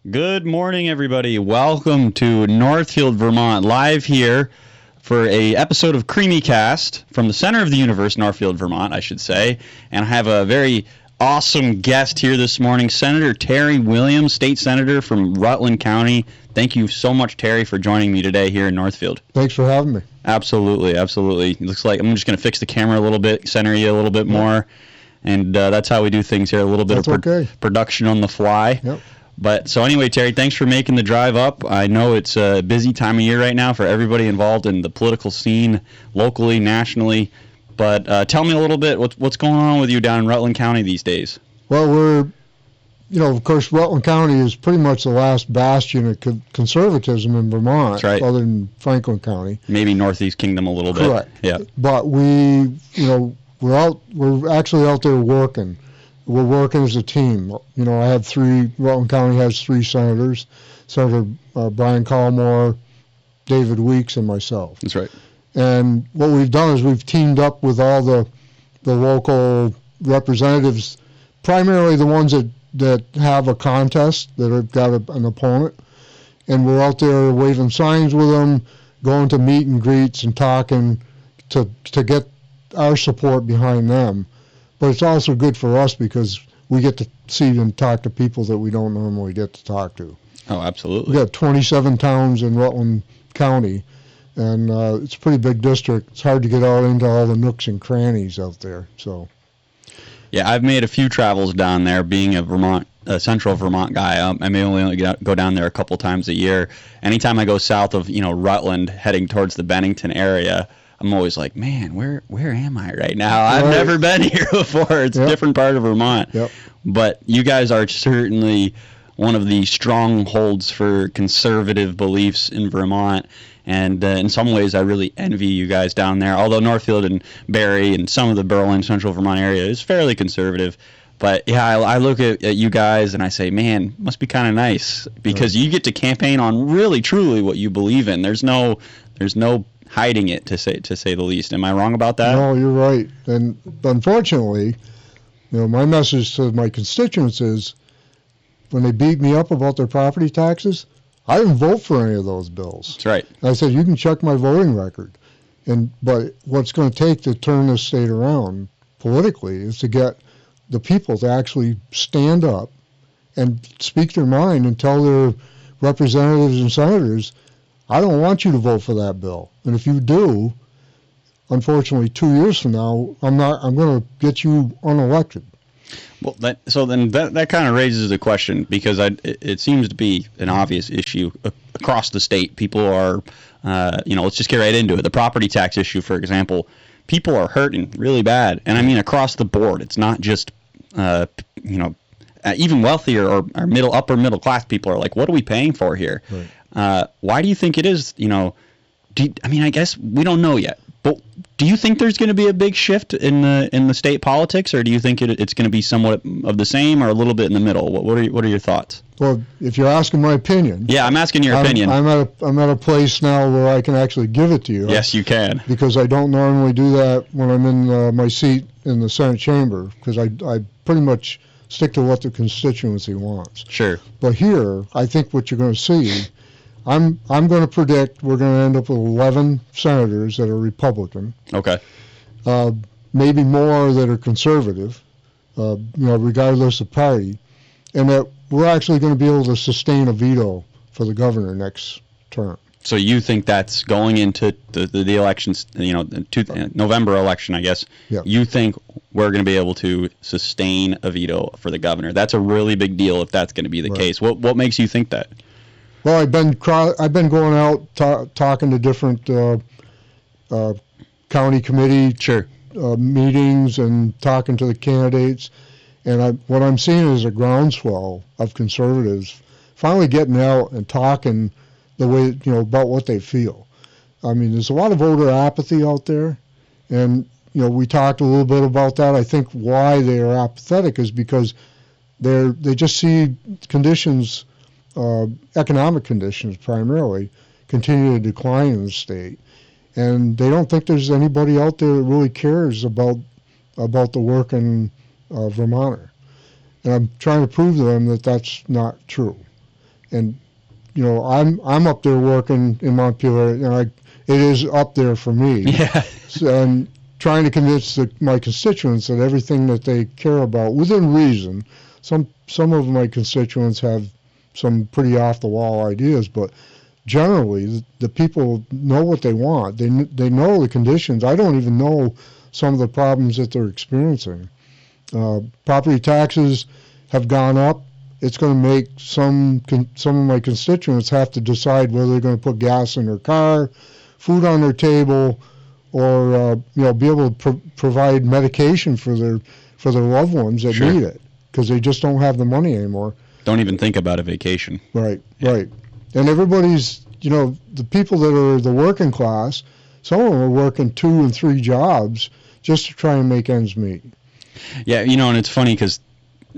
Good morning, everybody. Welcome to Northfield, Vermont, live here for a episode of Creemee Cast from the center of the universe, Northfield, Vermont, I should say. And I have a very awesome guest here this morning, Senator Terry Williams, state senator from Rutland County. Thank you so much, Terry, for joining me today here in Northfield. Thanks for having me. Absolutely. It looks like I'm just going to fix the camera a little bit, center you a little bit more, and that's how we do things here, a little bit of production on the fly. Yep. But so anyway, Terry, thanks for making the drive up. I know it's a busy time of year right now for everybody involved in the political scene, locally, nationally. But tell me a little bit, what's going on with you down in Rutland County these days? Well, of course, Rutland County is pretty much the last bastion of conservatism in Vermont, That's right, other than Franklin County. Maybe Northeast Kingdom a little bit. Correct. Yeah. But we're actually out there working. We're working as a team. Rutland County has three senators, Senator Brian Collmore, David Weeks, and myself. That's right. And what we've done is we've teamed up with all the local representatives, primarily the ones that have a contest, that have got an opponent. And we're out there waving signs with them, going to meet and greets and talking to get our support behind them. But it's also good for us because we get to see and talk to people that we don't normally get to talk to. Oh, absolutely. We got 27 towns in Rutland County, and it's a pretty big district. It's hard to get out into all the nooks and crannies out there. So, yeah, I've made a few travels down there, being a central Vermont guy. I may only go down there a couple times a year. Anytime I go south of Rutland, heading towards the Bennington area, I'm always like, man, where am I right now? I've never been here before. It's a different part of Vermont. Yep. But you guys are certainly one of the strongholds for conservative beliefs in Vermont. And in some ways, I really envy you guys down there. Although Northfield and Barrie and some of the Berlin, central Vermont area is fairly conservative. But yeah, I look at you guys and I say, man, must be kind of nice because you get to campaign on really, truly what you believe in. There's no hiding it, to say the least. Am I wrong about that? No, you're right. And unfortunately, my message to my constituents is, when they beat me up about their property taxes, I didn't vote for any of those bills. That's right. I said, you can check my voting record. But what's going to take to turn this state around politically is to get the people to actually stand up and speak their mind and tell their representatives and senators, I don't want you to vote for that bill. And if you do, unfortunately, 2 years from now, I'm going to get you unelected. Well, that kind of raises the question, because it seems to be an obvious issue across the state. People are, let's just get right into it. The property tax issue, for example, people are hurting really bad, and I mean across the board. It's not just, even wealthier or upper middle class people are like, what are we paying for here? Right. Why do you think it is? I guess we don't know yet. But do you think there's going to be a big shift in the state politics, or do you think it's going to be somewhat of the same, or a little bit in the middle? What are your thoughts? Well, if you're asking my opinion, yeah, I'm asking your opinion. I'm at a place now where I can actually give it to you. Yes, you can. Because I don't normally do that when I'm in my seat in the Senate chamber, because I pretty much stick to what the constituency wants. Sure. But here, I think what you're going to see, I'm going to predict we're going to end up with 11 senators that are Republican. Okay. Maybe more that are conservative, regardless of party, and that we're actually going to be able to sustain a veto for the governor next term. So you think that's going into the elections, November election, I guess. Yeah. You think we're going to be able to sustain a veto for the governor? That's a really big deal if that's going to be the case. What makes you think that? Well, I've been going out talking to different county committee meetings and talking to the candidates, and what I'm seeing is a groundswell of conservatives finally getting out and talking the way about what they feel. I mean, there's a lot of voter apathy out there, and we talked a little bit about that. I think why they are apathetic is because they just see conditions. Economic conditions primarily continue to decline in the state, and they don't think there's anybody out there that really cares about the working Vermonter. And I'm trying to prove to them that that's not true. And you know, I'm up there working in Montpelier, and it is up there for me. Yeah. And trying to convince my constituents that everything that they care about, within reason, some of my constituents have some pretty off the wall ideas, but generally the people know what they want. They know the conditions. I don't even know some of the problems that they're experiencing. Property taxes have gone up. It's going to make some of my constituents have to decide whether they're going to put gas in their car, food on their table, or be able to provide medication for their loved ones that Sure. need it, because they just don't have the money anymore. Don't even think about a vacation. Right. And everybody's, the people that are the working class, some of them are working 2 and 3 jobs just to try and make ends meet. Yeah, and it's funny because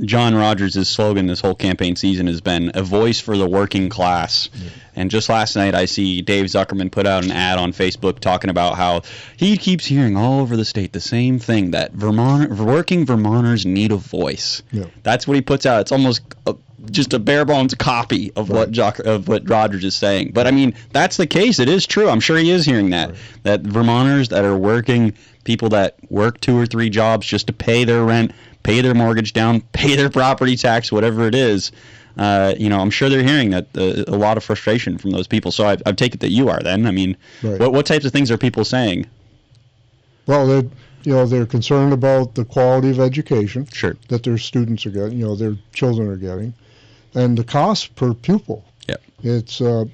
John Rogers' slogan this whole campaign season has been a voice for the working class. Yeah. And just last night I see Dave Zuckerman put out an ad on Facebook talking about how he keeps hearing all over the state the same thing, that working Vermonters need a voice. Yeah. That's what he puts out. It's almost just a bare bones copy of what Rogers is saying. But I mean, that's the case. It is true. I'm sure he is hearing that. Right. That Vermonters that are working, people that work 2 or 3 jobs just to pay their rent, pay their mortgage down, pay their property tax, whatever it is, I'm sure they're hearing that a lot of frustration from those people. So I take it that you are then. I mean, right. What types of things are people saying? Well, they're concerned about the quality of education sure. that their students are getting, their children are getting, and the cost per pupil. Yeah. It's and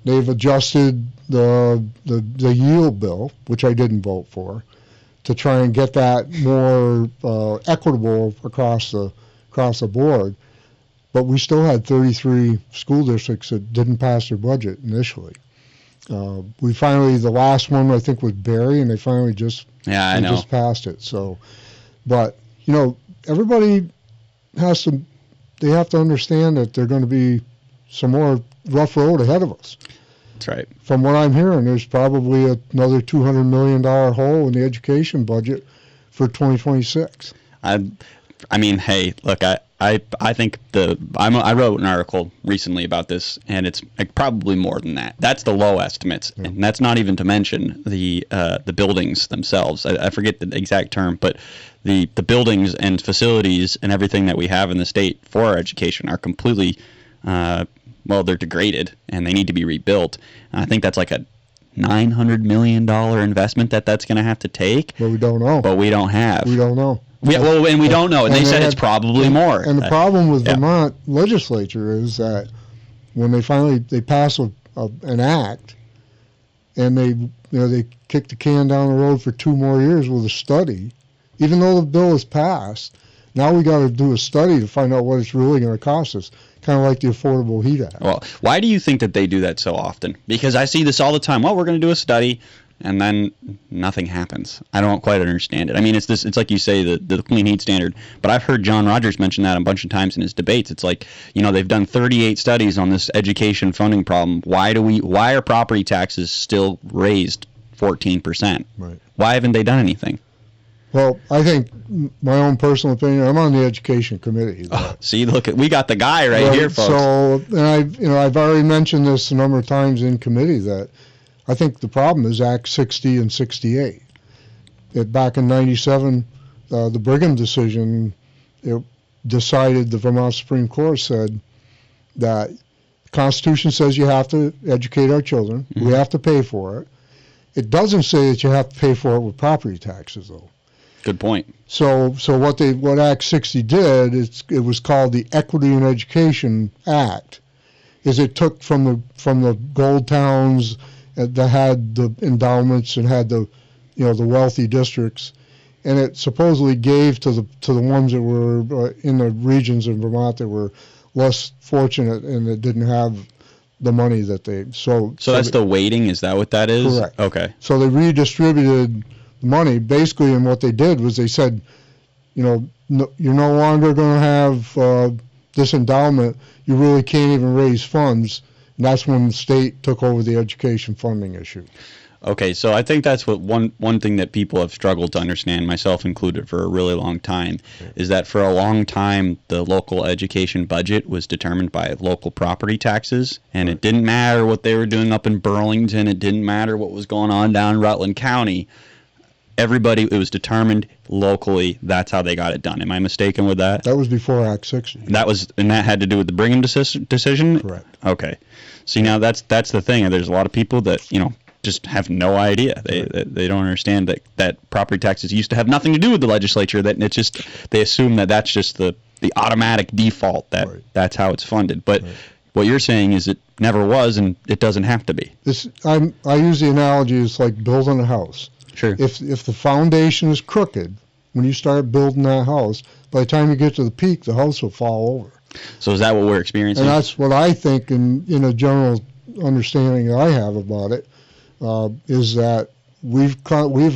they've adjusted the yield bill, which I didn't vote for, to try and get that more equitable across the board. But we still had 33 school districts that didn't pass their budget initially. We finally, the last one I think was Barry, and they finally just passed it. So, but everybody they have to understand that there's going to be some more rough road ahead of us. That's right. From what I'm hearing, there's probably another $200 million hole in the education budget for 2026. I mean, hey, look, I think I wrote an article recently about this, and it's probably more than that. That's the low estimates, yeah. And that's not even to mention the buildings themselves. I forget the exact term, but the buildings and facilities and everything that we have in the state for our education are completely, they're degraded, and they need to be rebuilt. And I think that's like a $900 million investment that's going to have to take. But we don't know. But we don't have. We don't know. And we don't know. And they said it's probably more. And the problem with Vermont legislature is that when they pass an act, and they kick the can down the road for 2 more years with a study, even though the bill is passed, now we got to do a study to find out what it's really going to cost us. Kind of like the Affordable Heat Act. Well, why do you think that they do that so often? Because I see this all the time. Well, we're going to do a study, and then nothing happens. I don't quite understand it. I mean, it's like you say, the clean heat standard, but I've heard John Rogers mention that a bunch of times in his debates. It's like, they've done 38 studies on this education funding problem. Why are property taxes still raised 14%? Right. Why haven't they done anything? Well, I think my own personal opinion, I'm on the education committee. See, we got the guy right here, folks. So, and I've already mentioned this a number of times in committee that I think the problem is Act 60 and 68. Back in 97, the Brigham decision, it decided, the Vermont Supreme Court said that the Constitution says you have to educate our children. Mm-hmm. We have to pay for it. It doesn't say that you have to pay for it with property taxes, though. Good point. So what Act 60 did, it was called the Equity in Education Act, is it took from the gold towns that had the endowments and had the wealthy districts, and it supposedly gave to the ones that were in the regions in Vermont that were less fortunate and that didn't have the money that they so that's the weighting. Is that what that is? Correct. Okay. So they redistributed money basically, and what they did was they said, you're no longer going to have this endowment. You really can't even raise funds. And that's when the state took over the education funding issue. Okay, so I think that's what one thing that people have struggled to understand, myself included, for a really long time, is that for a long time the local education budget was determined by local property taxes, and it didn't matter what they were doing up in Burlington, it didn't matter what was going on down in Rutland County. It was determined locally. That's how they got it done. Am I mistaken with that? That was before Act 60. And that had to do with the Brigham decision? Correct. Okay. See, now that's the thing. There's a lot of people that, just have no idea. They don't understand that property taxes used to have nothing to do with the legislature. That it's just, they assume that that's just the automatic default, that's how it's funded. But what you're saying is it never was, and it doesn't have to be. I use the analogy, it's like building a house. Sure. If the foundation is crooked, when you start building that house, by the time you get to the peak, the house will fall over. So is that what we're experiencing? And that's what I think, in a general understanding that I have about it, is that we've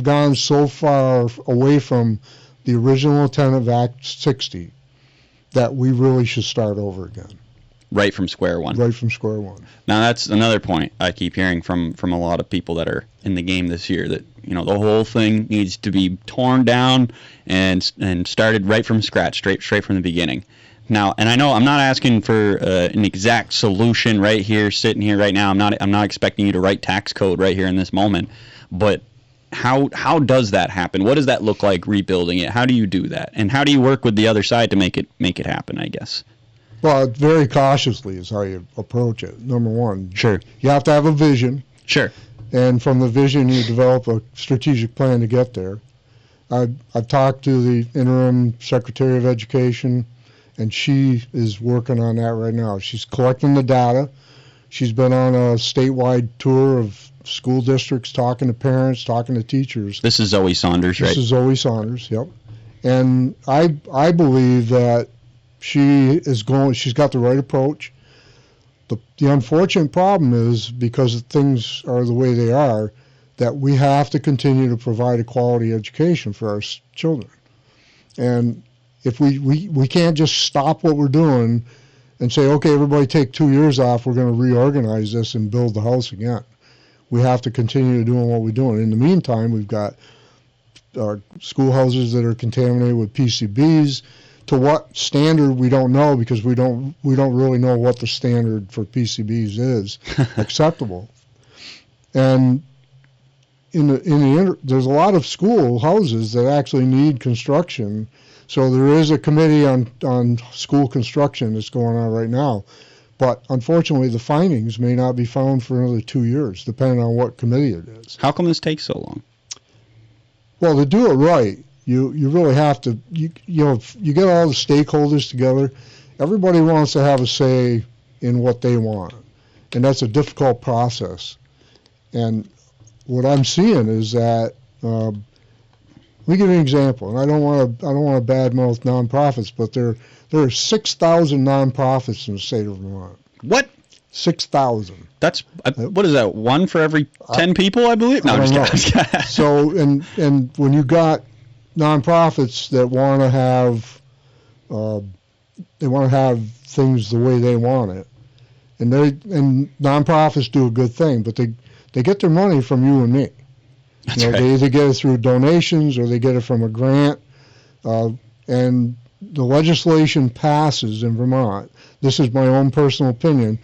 gone so far away from the original intent of Act 60 that we really should start over again. Right from square one. Right from square one. Now that's another point I keep hearing from a lot of people that are in the game this year, that the whole thing needs to be torn down and started right from scratch, straight from the beginning. Now, and I know I'm not asking for an exact solution right here, sitting here right now. I'm not expecting you to write tax code right here in this moment. But how does that happen? What does that look like, rebuilding it? How do you do that? And how do you work with the other side to make it happen, I guess? Well, very cautiously is how you approach it. Number one. Sure. You have to have a vision. Sure. And from the vision, you develop a strategic plan to get there. I've talked to the interim Secretary of Education, and she is working on that right now. She's collecting the data. She's been on a statewide tour of school districts, talking to parents, talking to teachers. This is Zoe Saunders, right? This is Zoe Saunders, yep. And I believe that she's got the right approach. The unfortunate problem is, because things are the way they are, that we have to continue to provide a quality education for our children. And if we can't just stop what we're doing and say, okay, everybody take 2 years off, we're going to reorganize this and build the house again. We have to continue doing what we're doing. In the meantime, we've got schoolhouses that are contaminated with PCBs. To what standard, we don't know, because we don't really know what the standard for PCBs is acceptable. And there's a lot of schoolhouses that actually need construction. So there is a committee on school construction that's going on right now. But unfortunately, the findings may not be found for another 2 years, depending on what committee it is. How come this takes so long? Well, to do it right, you really have to, you get all the stakeholders together. Everybody wants to have a say in what they want, and that's a difficult process. And what I'm seeing is that, let me give you an example, and I don't want to badmouth nonprofits, but there are 6,000 nonprofits in the state of Vermont. What? 6,000. That's, what is that, one for every 10 people, I believe? No, I I'm don't just know. kidding. So, and when you got nonprofits that want to have, things the way they want it, and nonprofits do a good thing, but they get their money from you and me. That's right. They either get it through donations or they get it from a grant, and the legislation passes in Vermont. This is my own personal opinion,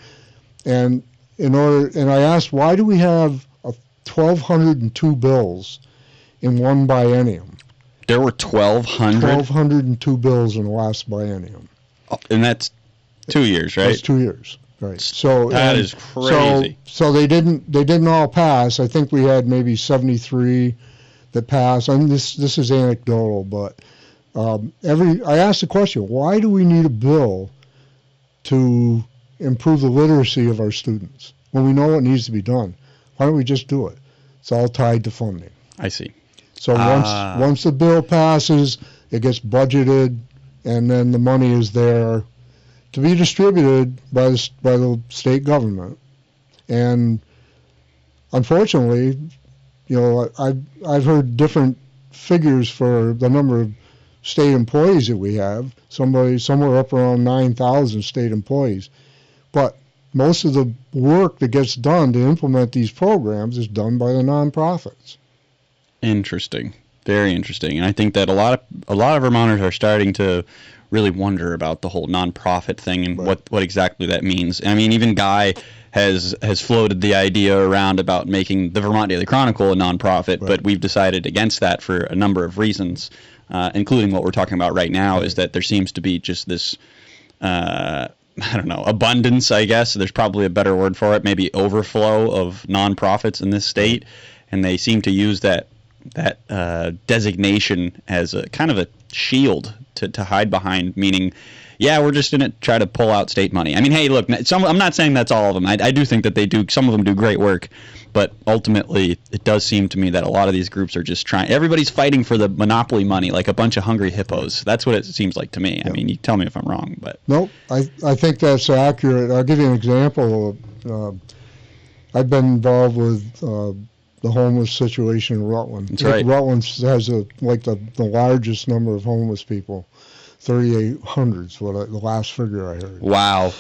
and I asked, why do we have 1,202 bills in one biennium? There were 1,200? 1,202 bills in the last biennium. Oh, and that's 2 years, right? That's 2 years, right. So that is crazy. So they didn't all pass. I think we had maybe 73 that passed. And this is anecdotal, but I asked the question, why do we need a bill to improve the literacy of our students when we know what needs to be done? Why don't we just do it? It's all tied to funding. I see. So once the bill passes, it gets budgeted, and then the money is there to be distributed by the state government. And unfortunately, I've heard different figures for the number of state employees that we have. Somewhere up around 9,000 state employees. But most of the work that gets done to implement these programs is done by the nonprofits. Interesting. Very interesting. And I think that a lot of Vermonters are starting to really wonder about the whole nonprofit thing and Right. what exactly that means. I mean, even Guy has floated the idea around about making the Vermont Daily Chronicle a nonprofit, Right. but we've decided against that for a number of reasons, including what we're talking about right now, is that there seems to be just this I don't know, abundance, I guess. There's probably a better word for it, maybe overflow of nonprofits in this state, and they seem to use that designation as a kind of a shield to hide behind, meaning, yeah, we're just going to try to pull out state money. I mean, hey, look, I'm not saying that's all of them. I do think that some of them do great work, but ultimately it does seem to me that a lot of these groups are just everybody's fighting for the monopoly money like a bunch of hungry hippos. That's what it seems like to me. Yeah. I mean, you tell me if I'm wrong, but. Nope, I think that's accurate. I'll give you an example. I've been involved with the homeless situation in Rutland. That's right. Rutland has the largest number of homeless people. 3,800 is the last figure I heard. Wow.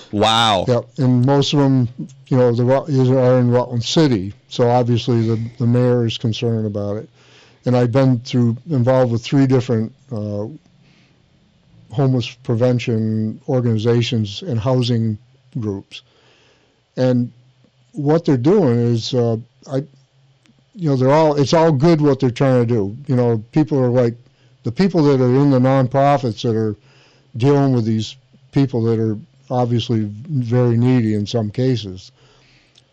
Yep, and most of them, are in Rutland City, so obviously the mayor is concerned about it. And I've been involved with 3 different homeless prevention organizations and housing groups. And what they're doing is, it's all good what they're trying to do. People are like, the people that are in the nonprofits that are dealing with these people that are obviously very needy in some cases,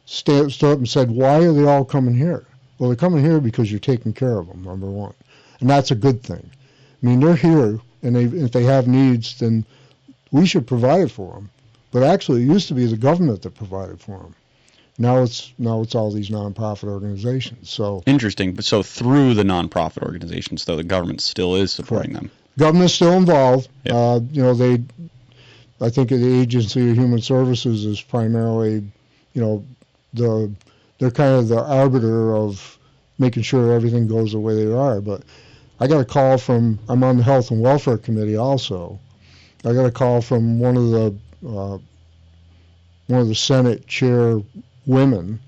stood up and said, why are they all coming here? Well, they're coming here because you're taking care of them, number one. And that's a good thing. I mean, they're here, and if they have needs, then we should provide for them. But actually, it used to be the government that provided for them. Now it's all these nonprofit organizations. So Interesting. But so through the nonprofit organizations, though, the government still is supporting them. Government's still involved. Yep. I think the Agency of Human Services is primarily, they're kind of the arbiter of making sure everything goes the way they are. But I got a call I'm on the Health and Welfare Committee also. I got a call from one of the Senate chair women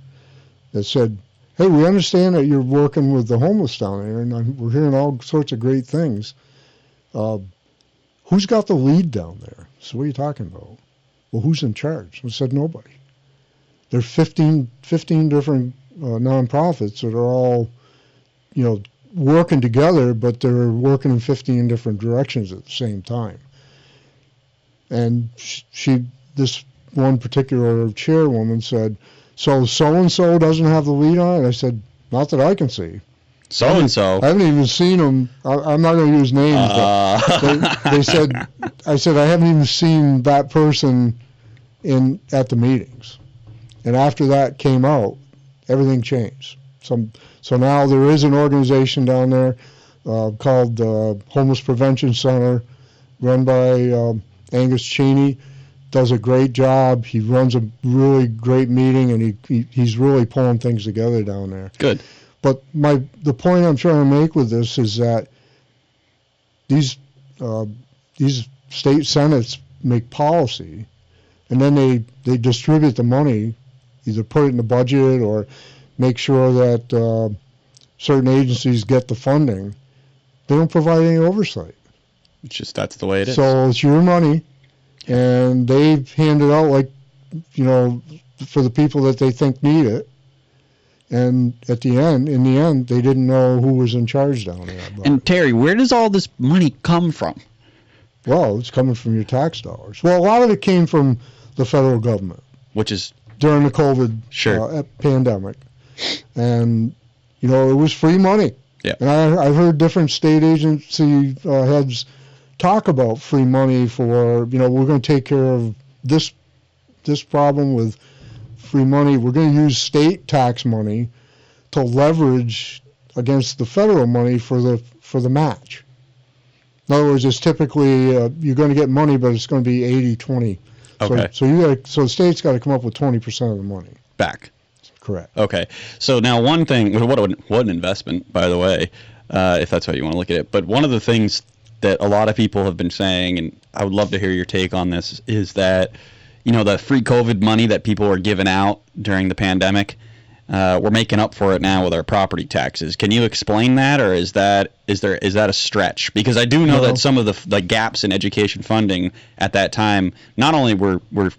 that said, hey, we understand that you're working with the homeless down there, and we're hearing all sorts of great things. Who's got the lead down there? So what are you talking about? Well, who's in charge? I said, nobody. There are 15 different nonprofits that are all, working together, but they're working in 15 different directions at the same time. And this one particular chairwoman said, so-and-so doesn't have the lead on it? I said, not that I can see. So-and-so? I haven't even seen them. I'm not going to use names, but they said, I said, I haven't even seen that person at the meetings. And after that came out, everything changed. So now there is an organization down there called Homeless Prevention Center, run by Angus Cheney. Does a great job. He runs a really great meeting, and he's really pulling things together down there. Good. But the point I'm trying to make with this is that these state senates make policy, and then they distribute the money, either put it in the budget or make sure that certain agencies get the funding. They don't provide any oversight. It's just that's the way it is. So it's your money. And they've handed out, for the people that they think need it. And in the end, they didn't know who was in charge down there. And Terry, where does all this money come from? Well, it's coming from your tax dollars. Well, a lot of it came from the federal government. Which is? During the COVID pandemic. And, it was free money. Yeah. And I've heard different state agency heads talk about free money for, we're going to take care of this problem with free money. We're going to use state tax money to leverage against the federal money for the match. In other words, it's typically you're going to get money, but it's going to be 80-20. Okay. So the state's got to come up with 20% of the money Back. Correct. Okay. So now one thing, what an investment, by the way, if that's how you want to look at it. But one of the things that a lot of people have been saying, and I would love to hear your take on this, is that the free COVID money that people were giving out during the pandemic, we're making up for it now with our property taxes. Can you explain that, or is that a stretch? Because I do know that some of the gaps in education funding at that time, not only were we,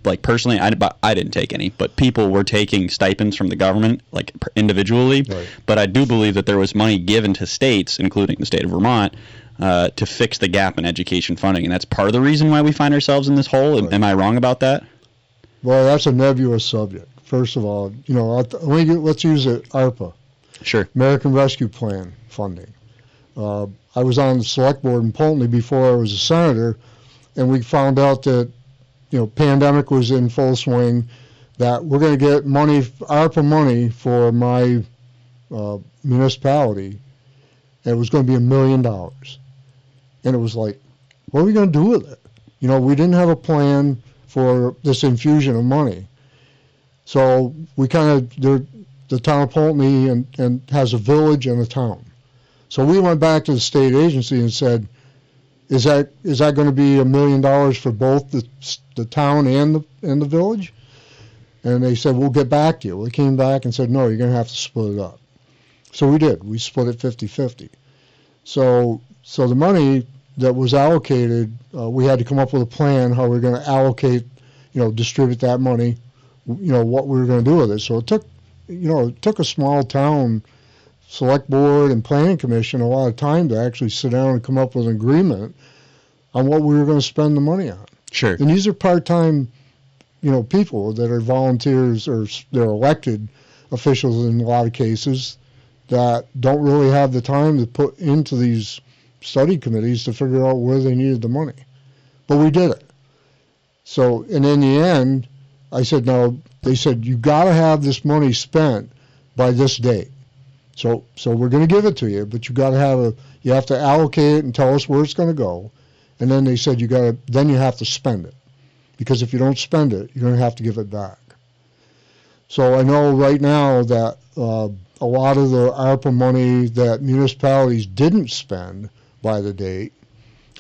like, personally, I didn't take any, but people were taking stipends from the government, like, individually. Right. But I do believe that there was money given to states, including the state of Vermont, to fix the gap in education funding, and that's part of the reason why we find ourselves in this hole. Right. Am I wrong about that? Well, that's a nebulous subject. First of all, let's use it, ARPA. Sure. American Rescue Plan funding. I was on the select board in Poultney before I was a senator, and we found out that, pandemic was in full swing, that we're going to get money, ARPA money for my municipality, and it was going to be $1 million. And it was like, what are we going to do with it? We didn't have a plan for this infusion of money. So we the town of Poultney and has a village and a town. So we went back to the state agency and said, is that going to be $1 million for both the town and the village? And they said, we'll get back to you. We came back and said, no, you're going to have to split it up. So we did. We split it 50-50. So the money that was allocated, we had to come up with a plan how we're going to allocate, distribute that money, what we were going to do with it. So it took a small town select board and planning commission a lot of time to actually sit down and come up with an agreement on what we were going to spend the money on. Sure. And these are part-time, people that are volunteers, or they're elected officials in a lot of cases, that don't really have the time to put into these study committees to figure out where they needed the money. But we did it. So, and in the end, I said, no, they said, you got to have this money spent by this date. So we're going to give it to you, but you have to allocate it and tell us where it's going to go. And then they said, then you have to spend it. Because if you don't spend it, you're going to have to give it back. So I know right now that a lot of the ARPA money that municipalities didn't spend by the date,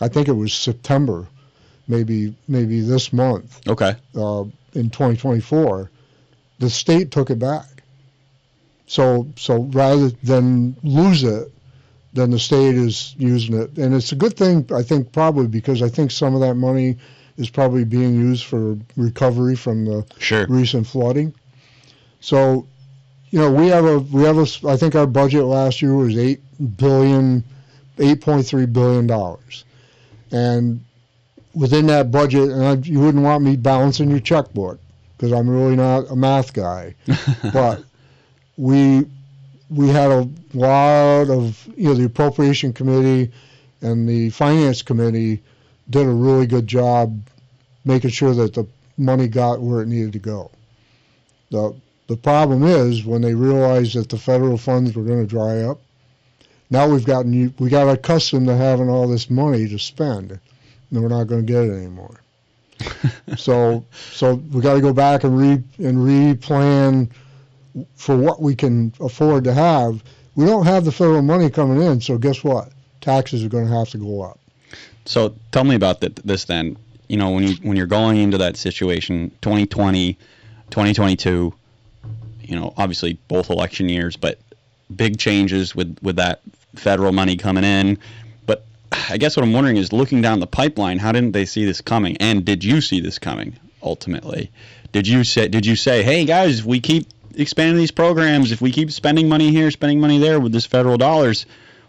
I think it was September, maybe this month. Okay. In 2024, the state took it back. So rather than lose it, then the state is using it. And it's a good thing, I think, probably because I think some of that money is probably being used for recovery from the recent flooding. So, we have I think our budget last year was $8.3 billion. And within that budget, and you wouldn't want me balancing your checkbook because I'm really not a math guy, but we had a lot of, the Appropriation Committee and the Finance Committee did a really good job making sure that the money got where it needed to go. The problem is when they realized that the federal funds were going to dry up, now we got accustomed to having all this money to spend, and we're not going to get it anymore. so we got to go back and replan for what we can afford to have. We don't have the federal money coming in, so guess what? Taxes are going to have to go up. So tell me about this then. When you're going into that situation, 2020, 2022, obviously both election years, but big changes with that federal money coming in. But I guess what I'm wondering is, looking down the pipeline, how didn't they see this coming? And did you see this coming ultimately? Did you say, hey guys, if we keep expanding these programs, if we keep spending money here, spending money there with this federal dollars,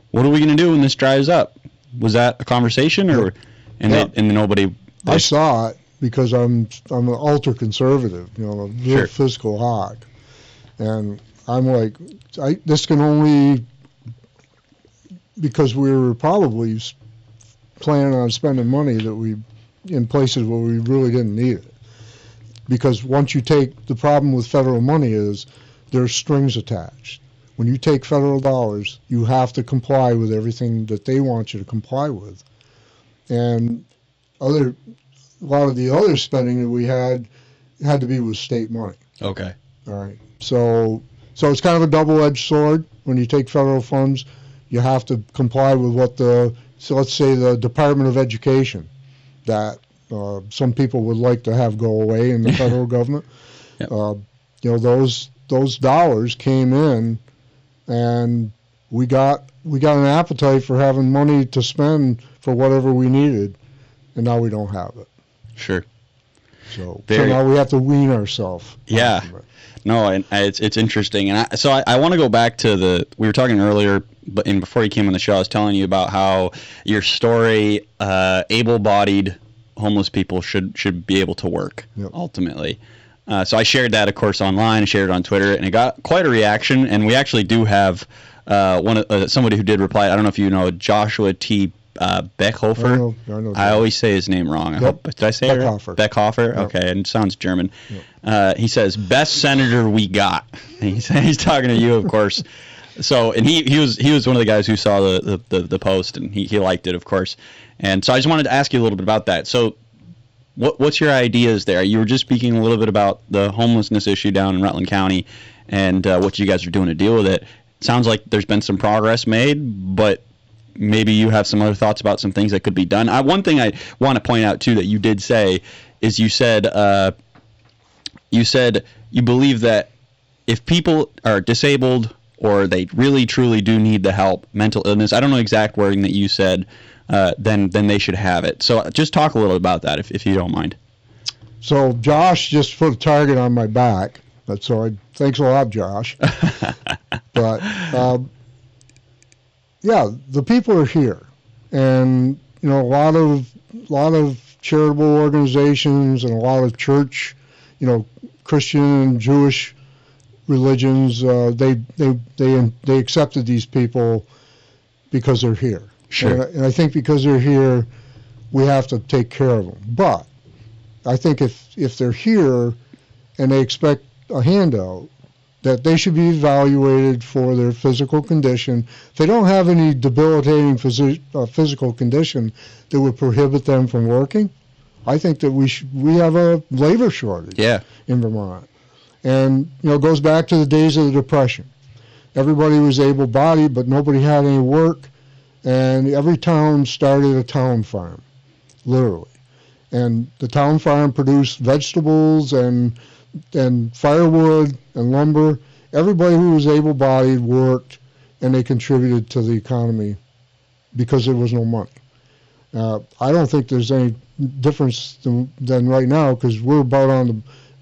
what are we going to do when this dries up? Was that a conversation, or and nobody? I saw it because I'm an ultra conservative, a real fiscal hawk, and I'm like, this can only, because we were probably planning on spending money in places where we really didn't need it. Because once you take, the problem with federal money is there's strings attached. When you take federal dollars, you have to comply with everything that they want you to comply with. And a lot of the other spending that we had to be with state money. Okay. All right. So it's kind of a double-edged sword. When you take federal funds, you have to comply with what so let's say the Department of Education, that some people would like to have go away in the federal government. Yep. Those dollars came in, and we got an appetite for having money to spend for whatever we needed, and now we don't have it. Sure. So now we have to wean ourselves. Yeah. No, and it's interesting, and I want to go back to we were talking earlier, and before you came on the show, I was telling you about how your story, able-bodied homeless people should be able to work. Yep. Ultimately. So I shared that, of course, online. I shared it on Twitter, and it got quite a reaction. And we actually do have somebody who did reply. I don't know if you know Joshua T. Beckhofer. I know I always say his name wrong. Yep. Did I say it right? Beckhofer. Yep. Okay, and it sounds German. Yep. He says, "Best senator we got." And he's talking to you, of course. So, and he was one of the guys who saw the post, and he liked it, of course. And so I just wanted to ask you a little bit about that. So, what's your ideas there? You were just speaking a little bit about the homelessness issue down in Rutland County, and what you guys are doing to deal with it. Sounds like there's been some progress made, but maybe you have some other thoughts about some things that could be done. One thing I want to point out too that you did say is you said you believe that if people are disabled or they really truly do need the help, mental illness, I don't know exact wording that you said, then they should have it. So just talk a little about that if you don't mind. So Josh just put a target on my back. So thanks a lot, Josh. But yeah, the people are here, and a lot of charitable organizations and a lot of church, Christian and Jewish religions, they accepted these people because they're here. Sure. And I think because they're here, we have to take care of them. But I think if they're here and they expect a handout, that they should be evaluated for their physical condition. If they don't have any debilitating physical condition that would prohibit them from working, I think that we have a labor shortage in Vermont. And it goes back to the days of the Depression. Everybody was able-bodied, but nobody had any work, and every town started a town farm, literally. And the town farm produced vegetables and firewood and lumber. Everybody who was able-bodied worked, and they contributed to the economy because there was no money. I don't think there's any difference than right now, because we're about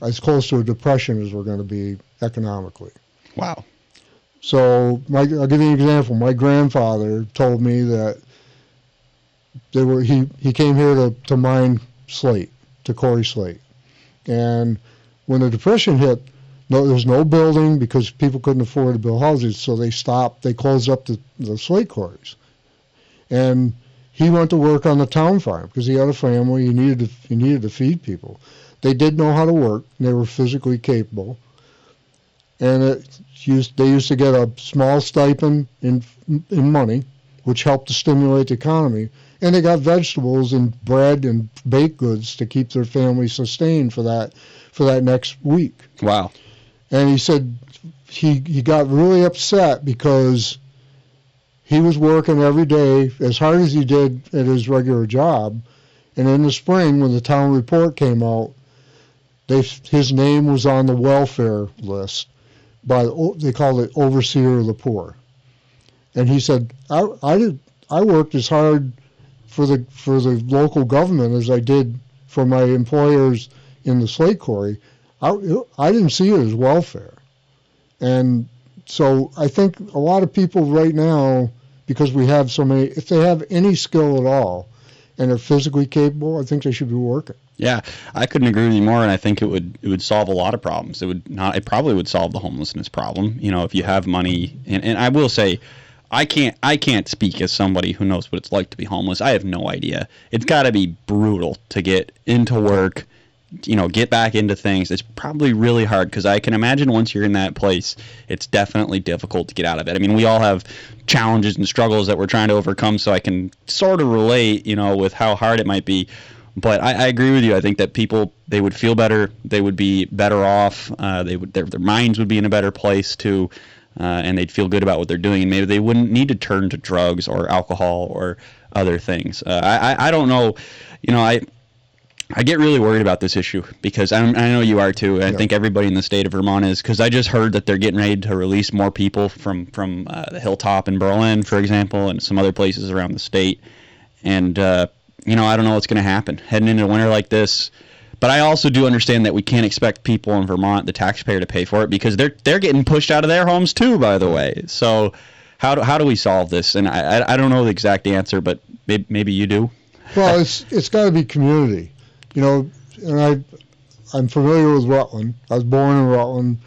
as close to a depression as we're going to be economically. Wow. So I'll give you an example. My grandfather told me that he came here to mine slate, to quarry slate, and when the Depression hit, there was no building because people couldn't afford to build houses, so they closed up the slate quarries. And he went to work on the town farm because he had a family. He needed to feed people. They did know how to work. And they were physically capable. And they used to get a small stipend in money, which helped to stimulate the economy. And they got vegetables and bread and baked goods to keep their family sustained for that next week. Wow. And he said he got really upset because he was working every day as hard as he did at his regular job, and in the spring when the town report came out, his name was on the welfare list they called it overseer of the poor. And he said, I worked as hard for the local government as I did for my employers in the slate quarry. I didn't see it as welfare. And so I think a lot of people right now, because we have so many, if they have any skill at all and are physically capable, I think they should be working. Yeah, I couldn't agree with you more, and I think it would solve a lot of problems. It probably would solve the homelessness problem, if you have money. And I will say, I can't speak as somebody who knows what it's like to be homeless. I have no idea. It's got to be brutal to get into work, get back into things. It's probably really hard, because I can imagine once you're in that place, it's definitely difficult to get out of it. I mean, we all have challenges and struggles that we're trying to overcome, so I can sort of relate, with how hard it might be. But I agree with you. I think that people, they would feel better. They would be better off. Their minds would be in a better place too, and they'd feel good about what they're doing. And maybe they wouldn't need to turn to drugs or alcohol or other things. I don't know. I get really worried about this issue because I know you are too. I think everybody in the state of Vermont is, because I just heard that they're getting ready to release more people from the Hilltop in Berlin, for example, and some other places around the state. And I don't know what's going to happen heading into a winter like this. But I also do understand that we can't expect people in Vermont, the taxpayer, to pay for it, because they're getting pushed out of their homes too, by the way. So how do we solve this? And I don't know the exact answer, but maybe you do. Well, it's got to be community. And I'm familiar with Rutland. I was born in Rutland,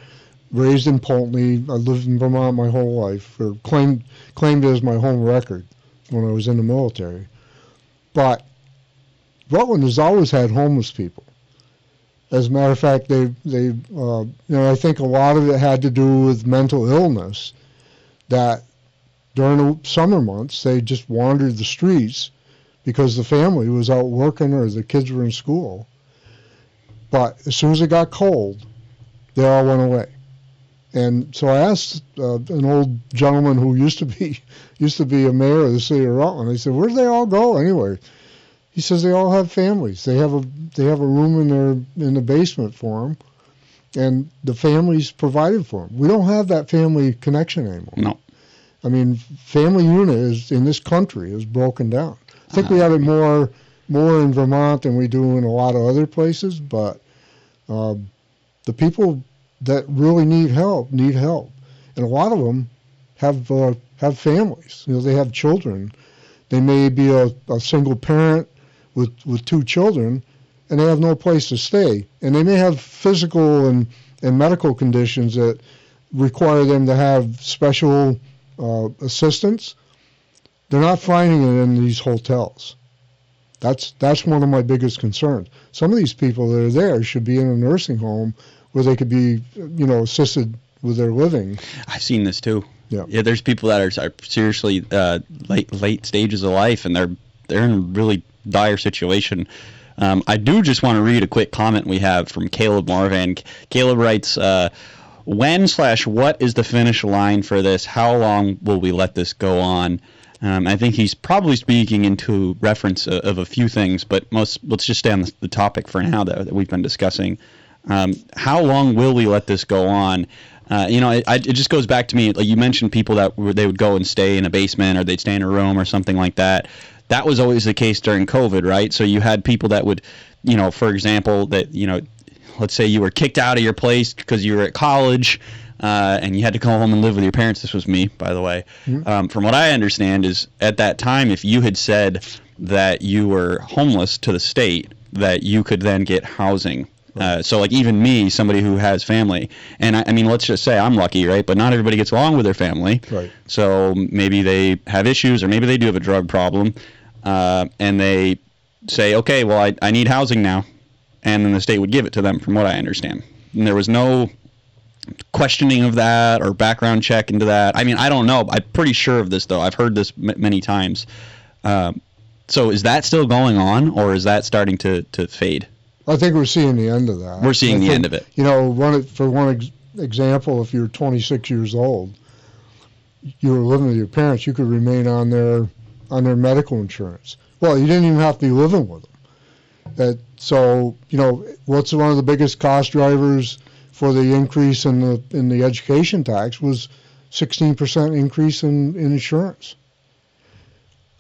raised in Pulteney. I lived in Vermont my whole life, or claimed it as my home record when I was in the military. But Rutland has always had homeless people. As a matter of fact, I think a lot of it had to do with mental illness, that during the summer months they just wandered the streets because the family was out working or the kids were in school. But as soon as it got cold, they all went away. And so I asked an old gentleman who used to be a mayor of the city of Rutland. I said, "Where do they all go anyway?" He says they all have families. They have a room in the basement for them, and the family's provided for them. We don't have that family connection anymore. No. I mean, family unit in this country is broken down. I think we have it more in Vermont than we do in a lot of other places, but the people that really need help, and a lot of them have families. They have children. They may be a single parent with two children, and they have no place to stay. And they may have physical and medical conditions that require them to have special assistance. They're not finding it in these hotels. That's one of my biggest concerns. Some of these people that are there should be in a nursing home where they could be, assisted with their living. I've seen this too. Yeah. There's people that are seriously late stages of life, and they're in a really dire situation. I do just want to read a quick comment we have from Caleb Morvan. Caleb writes, when/what is the finish line for this? How long will we let this go on? I think he's probably speaking into reference of a few things, but let's just stay on the topic for now that we've been discussing. How long will we let this go on? It just goes back to me, like you mentioned, people that they would go and stay in a basement, or they'd stay in a room or something like that. That was always the case during COVID, right? So you had people that would, for example, let's say you were kicked out of your place because you were at college, and you had to go home and live with your parents. This was me, by the way. Mm-hmm. From what I understand is, at that time, if you had said that you were homeless to the state, that you could then get housing. So like even me, somebody who has family, and I mean, let's just say I'm lucky, right? But not everybody gets along with their family. Right. So maybe they have issues, or maybe they do have a drug problem, and they say, okay, well, I need housing now. And then the state would give it to them, from what I understand. And there was no questioning of that or background check into that. I mean, I don't know. I'm pretty sure of this, though. I've heard this many times. So is that still going on, or is that starting to fade? I think we're seeing the end of that. We're seeing the end of it. For one example, if you're 26 years old, you were living with your parents, you could remain on their medical insurance. Well, you didn't even have to be living with them. So what's one of the biggest cost drivers for the increase in the education tax was 16% increase in insurance.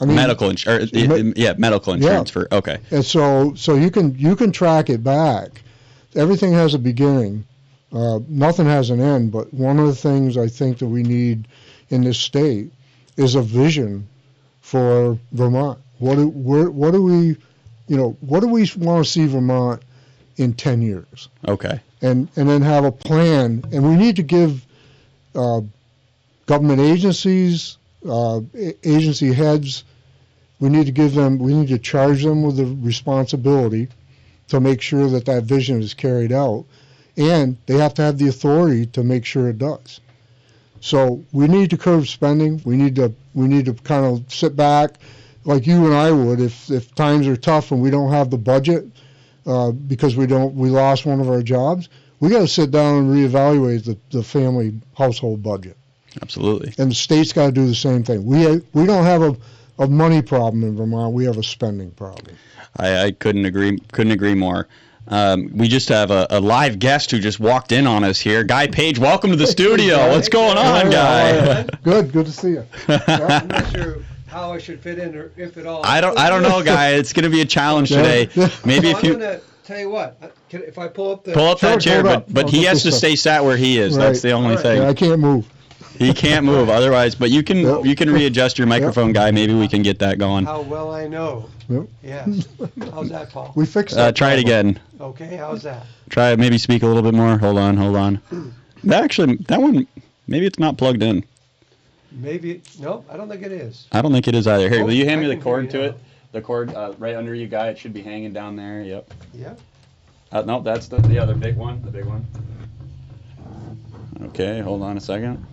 I mean, medical insurance. Medical insurance okay. And so you can track it back. Everything has a beginning. Nothing has an end. But one of the things I think that we need in this state is a vision for Vermont. What do we want to see Vermont in 10 years? Okay. And then have a plan. And we need to give government agencies, agency heads, we need to charge them with the responsibility to make sure that vision is carried out, and they have to have the authority to make sure it does. So we need to curb spending. We need to kind of sit back, like you and I would, if times are tough and we don't have the budget because we lost one of our jobs. We got to sit down and reevaluate the family household budget. Absolutely. And the state's got to do the same thing. We don't have a of money problem in Vermont. We have a spending problem. I couldn't agree more. We just have a live guest who just walked in on us here. Guy Page, welcome to the studio. What's going on, Guy? Good to see you. I'm not sure how I should fit in, or if at all. I don't know, Guy. It's going to be a challenge today. Maybe if you I'm gonna tell you what. If I pull up that chair, but he has to stay sat where he is. Right. That's the only thing. Yeah, I can't move. He can't move otherwise. But you can readjust your microphone, Guy. Maybe we can get that going. How well I know. Yep. Yeah. How's that, Paul? We fixed that. Try it again. Okay. How's that? Try maybe speak a little bit more. Hold on. That one, maybe it's not plugged in. Maybe. No, I don't think it is. I don't think it is either. Here, will you hand me the can cord hear to you it? The cord right under you, Guy. It should be hanging down there. Yep. Yeah. No, that's the other big one. The big one. Okay, hold on a second.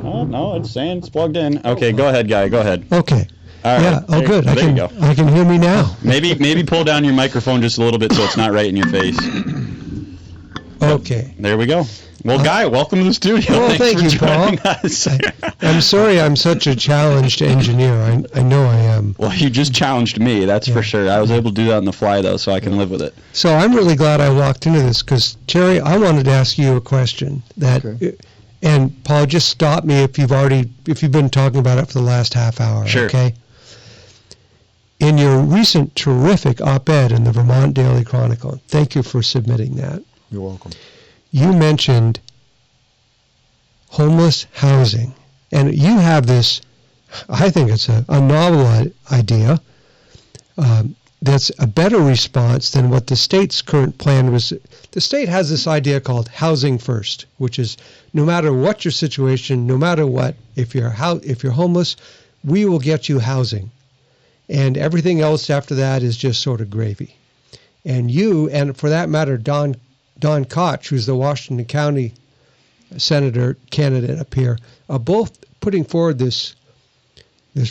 Oh, no, it's saying it's plugged in. Okay, go ahead, Guy. Go ahead. Okay. All right. Yeah. Oh, good. There you go. I can hear me now. Maybe pull down your microphone just a little bit so it's not right in your face. Okay. There we go. Well, Guy, welcome to the studio. Well, Thanks thank for you, Paul. joining us. I'm sorry I'm such a challenged engineer. I know I am. Well, you just challenged me, that's for sure. I was able to do that on the fly, though, so I can live with it. So I'm really glad I walked into this because, Terry, I wanted to ask you a question that, Okay. and Paul, just stop me if you've been talking about it for the last half hour. Sure. Okay. In your recent terrific op-ed in the Vermont Daily Chronicle, thank you for submitting that. You're welcome. You mentioned homeless housing, and you have this, I think it's a novel idea that's a better response than what the state's current plan was. The state has this idea called housing first, which is no matter what your situation, no matter what, if you're homeless, we will get you housing. And everything else after that is just sort of gravy. And you, and for that matter, Don Koch, who's the Washington County senator candidate up here, are both putting forward this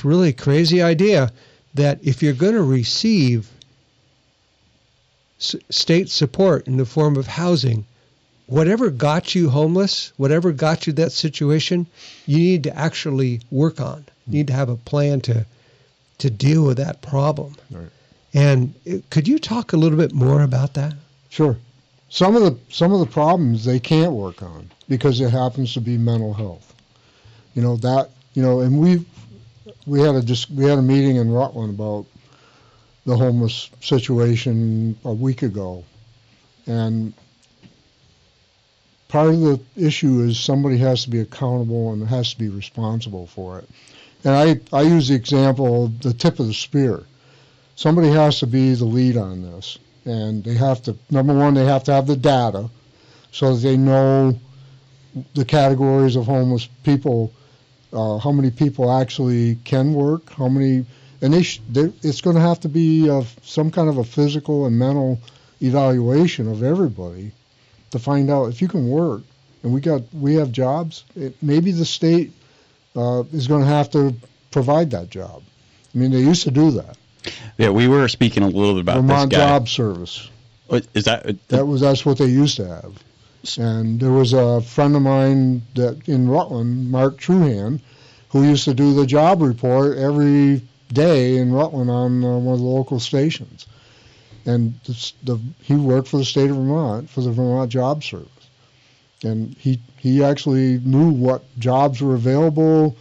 really crazy idea that if you're going to receive state support in the form of housing, whatever got you homeless, whatever got you that situation, you need to actually work on. You need to have a plan to deal with that problem. Right. And could you talk a little bit more about that? Sure. Some of the problems they can't work on because it happens to be mental health. And we had a meeting in Rutland about the homeless situation a week ago, and part of the issue is somebody has to be accountable and has to be responsible for it. And I use the example of the tip of the spear. Somebody has to be the lead on this. And they have to, number one, they have to have the data so that they know the categories of homeless people, how many people actually can work, how many, and it's going to have to be some kind of a physical and mental evaluation of everybody to find out if you can work. And we have jobs. Maybe the state is going to have to provide that job. I mean, they used to do that. Yeah, we were speaking a little bit about Vermont this guy. Job Service. Is that? That's what they used to have. And there was a friend of mine that in Rutland, Mark Truhan, who used to do the job report every day in Rutland on one of the local stations. And he worked for the state of Vermont, for the Vermont Job Service. And he actually knew what jobs were available,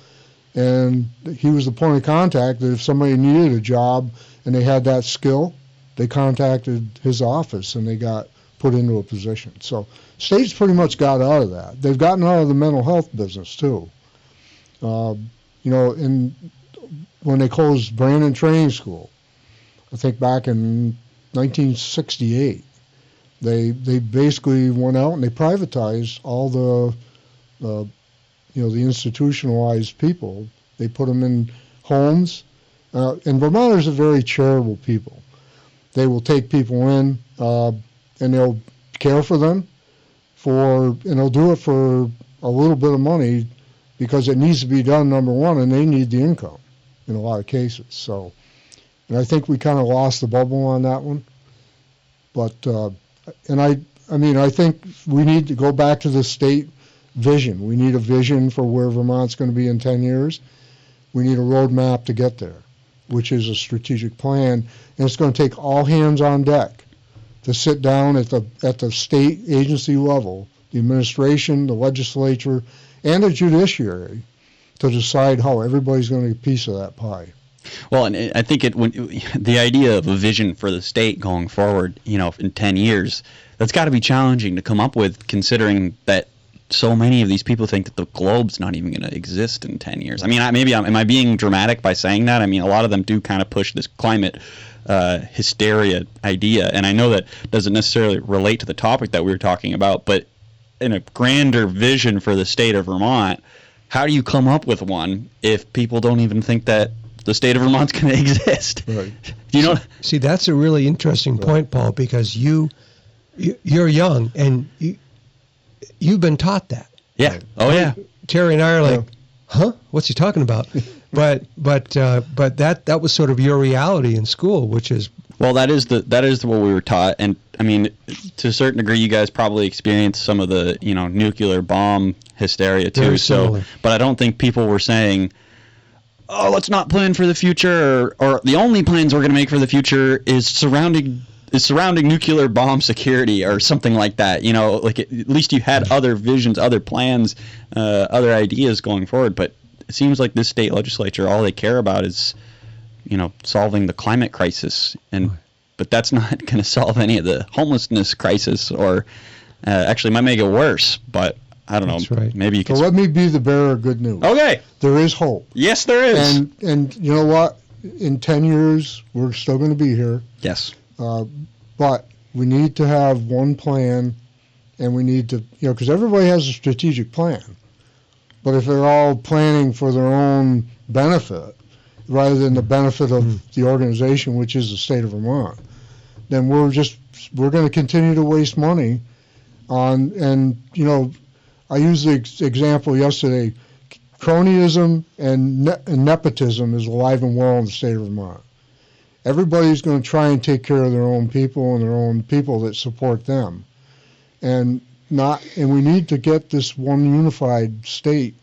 and he was the point of contact that if somebody needed a job and they had that skill, they contacted his office and they got put into a position. So state's pretty much got out of that. They've gotten out of the mental health business too. When they closed Brandon Training School, I think back in 1968, they basically went out and they privatized all the institutionalized people. They put them in homes. And Vermonters are very charitable people. They will take people in and they'll care for them and they'll do it for a little bit of money because it needs to be done, number one, and they need the income in a lot of cases. So, and I think we kind of lost the bubble on that one. But, I think we need to go back to the state vision. We need a vision for where Vermont's going to be in 10 years. We need a roadmap to get there, which is a strategic plan, and it's going to take all hands on deck to sit down at the state agency level, the administration, the legislature, and the judiciary, to decide how everybody's going to get a piece of that pie. Well, and I think the idea of a vision for the state going forward, in 10 years, that's got to be challenging to come up with, considering that so many of these people think that the globe's not even going to exist in 10 years. I mean, am I being dramatic by saying that? I mean, a lot of them do kind of push this climate hysteria idea, and I know that doesn't necessarily relate to the topic that we were talking about, but in a grander vision for the state of Vermont, how do you come up with one if people don't even think that the state of Vermont's going to exist? Right. See, that's a really interesting point, Paul, because you're young and you've been taught that. Yeah. Oh yeah. Terry and I are like, huh? What's he talking about? but that was sort of your reality in school, which is. Well, that is what we were taught, and I mean, to a certain degree, you guys probably experienced some of the nuclear bomb hysteria too. Very similar. But I don't think people were saying, "Oh, let's not plan for the future," or the only plans we're going to make for the future is surrounding nuclear bomb security or something like that. Like at least you had other visions, other plans, other ideas going forward. But it seems like this state legislature, all they care about is solving the climate crisis, but that's not going to solve any of the homelessness crisis, or actually might make it worse. But I don't know. That's right. Maybe you can. So let me be the bearer of good news. Okay. There is hope. Yes, there is. And you know what? In 10 years, we're still going to be here. Yes. But we need to have one plan, and we need to, because everybody has a strategic plan. But if they're all planning for their own benefit, rather than the benefit of the organization, which is the state of Vermont, then we're going to continue to waste money on, and I used the example yesterday, cronyism and nepotism is alive and well in the state of Vermont. Everybody's going to try and take care of their own people and their own people that support them, and we need to get this one unified state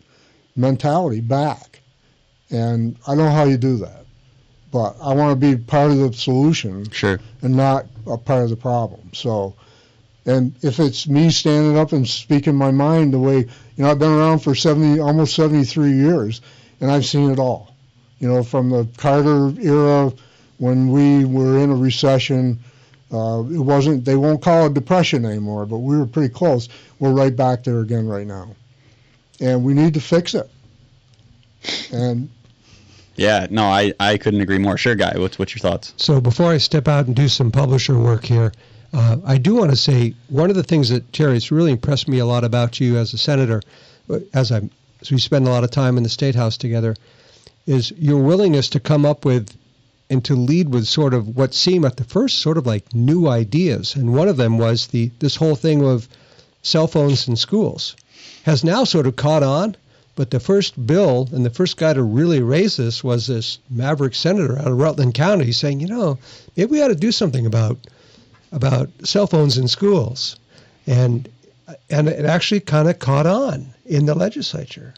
mentality back. And I don't know how you do that, but I want to be part of the solution, Sure, and not a part of the problem. So, and if it's me standing up and speaking my mind the way, I've been around for almost 73 years, and I've seen it all. From the Carter era, when we were in a recession, they won't call it depression anymore, but we were pretty close. We're right back there again right now, and we need to fix it. And yeah, no, I couldn't agree more. Sure, Guy, what's your thoughts? So before I step out and do some publisher work here, I do want to say one of the things that, Terry, it's really impressed me a lot about you as a senator, as we spend a lot of time in the State House together, is your willingness to come up with and to lead with sort of what seemed at the first sort of like new ideas. And one of them was this whole thing of cell phones in schools has now sort of caught on. But the first bill and the first guy to really raise this was this maverick senator out of Rutland County saying, maybe we ought to do something about cell phones in schools. And it actually kind of caught on in the legislature.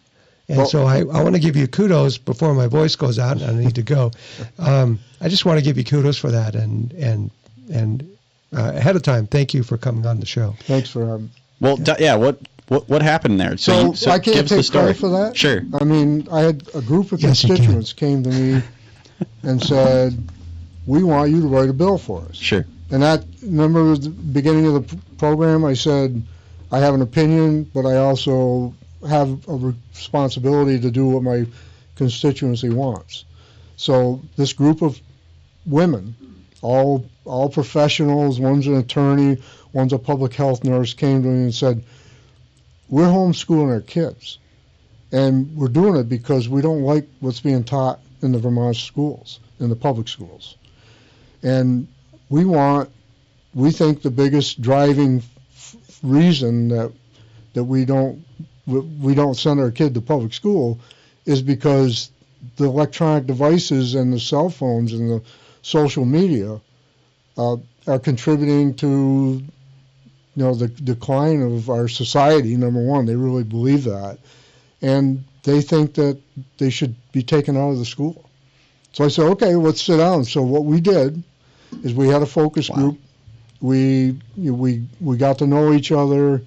And so I want to give you kudos before my voice goes out and I need to go. I just want to give you kudos for that. And ahead of time, thank you for coming on the show. Thanks for having me. Well, yeah, what happened there? So I can't take credit for that? Sure. I mean, I had a group of constituents came to me and said, we want you to write a bill for us. Sure. And remember at the beginning of the program, I said, I have an opinion, but I also have a responsibility to do what my constituency wants. So this group of women, all professionals, one's an attorney, one's a public health nurse, came to me and said, we're homeschooling our kids, and we're doing it because we don't like what's being taught in the Vermont schools, in the public schools. And we think the biggest driving reason that we don't send our kid to public school is because the electronic devices and the cell phones and the social media are contributing to the decline of our society. Number one, they really believe that, and they think that they should be taken out of the school. So I said, okay, let's sit down. So what we did is we had a focus group. We got to know each other.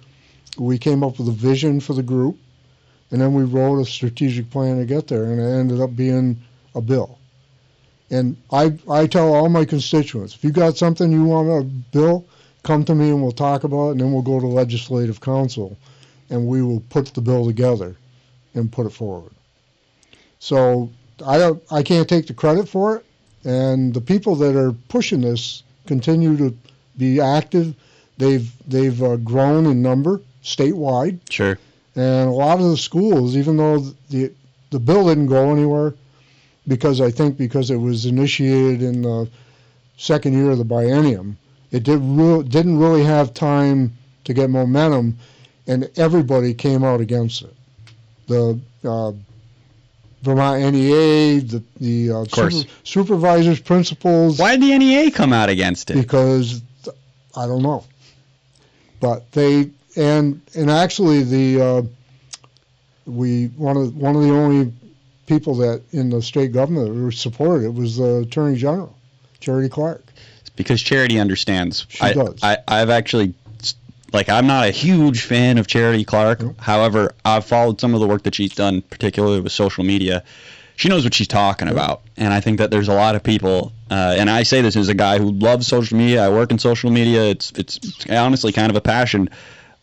We came up with a vision for the group, and then we wrote a strategic plan to get there, and it ended up being a bill. And I tell all my constituents, if you got something you want a bill, come to me and we'll talk about it, and then we'll go to legislative council, and we will put the bill together and put it forward. So I can't take the credit for it, and the people that are pushing this continue to be active. They've grown in number statewide. Sure. And a lot of the schools, even though the bill didn't go anywhere, because it was initiated in the second year of the biennium, it didn't really have time to get momentum, and everybody came out against it. The Vermont NEA, the supervisors, principals. Why did the NEA come out against it? Because I don't know, but and actually one of the only people that in the state government who supported it was the Attorney General, Charity Clark. It's because Charity understands. She does. I've actually, I'm not a huge fan of Charity Clark. Nope. However, I've followed some of the work that she's done, particularly with social media. She knows what she's talking about, and I think that there's a lot of people, and I say this as a guy who loves social media. I work in social media. It's honestly kind of a passion,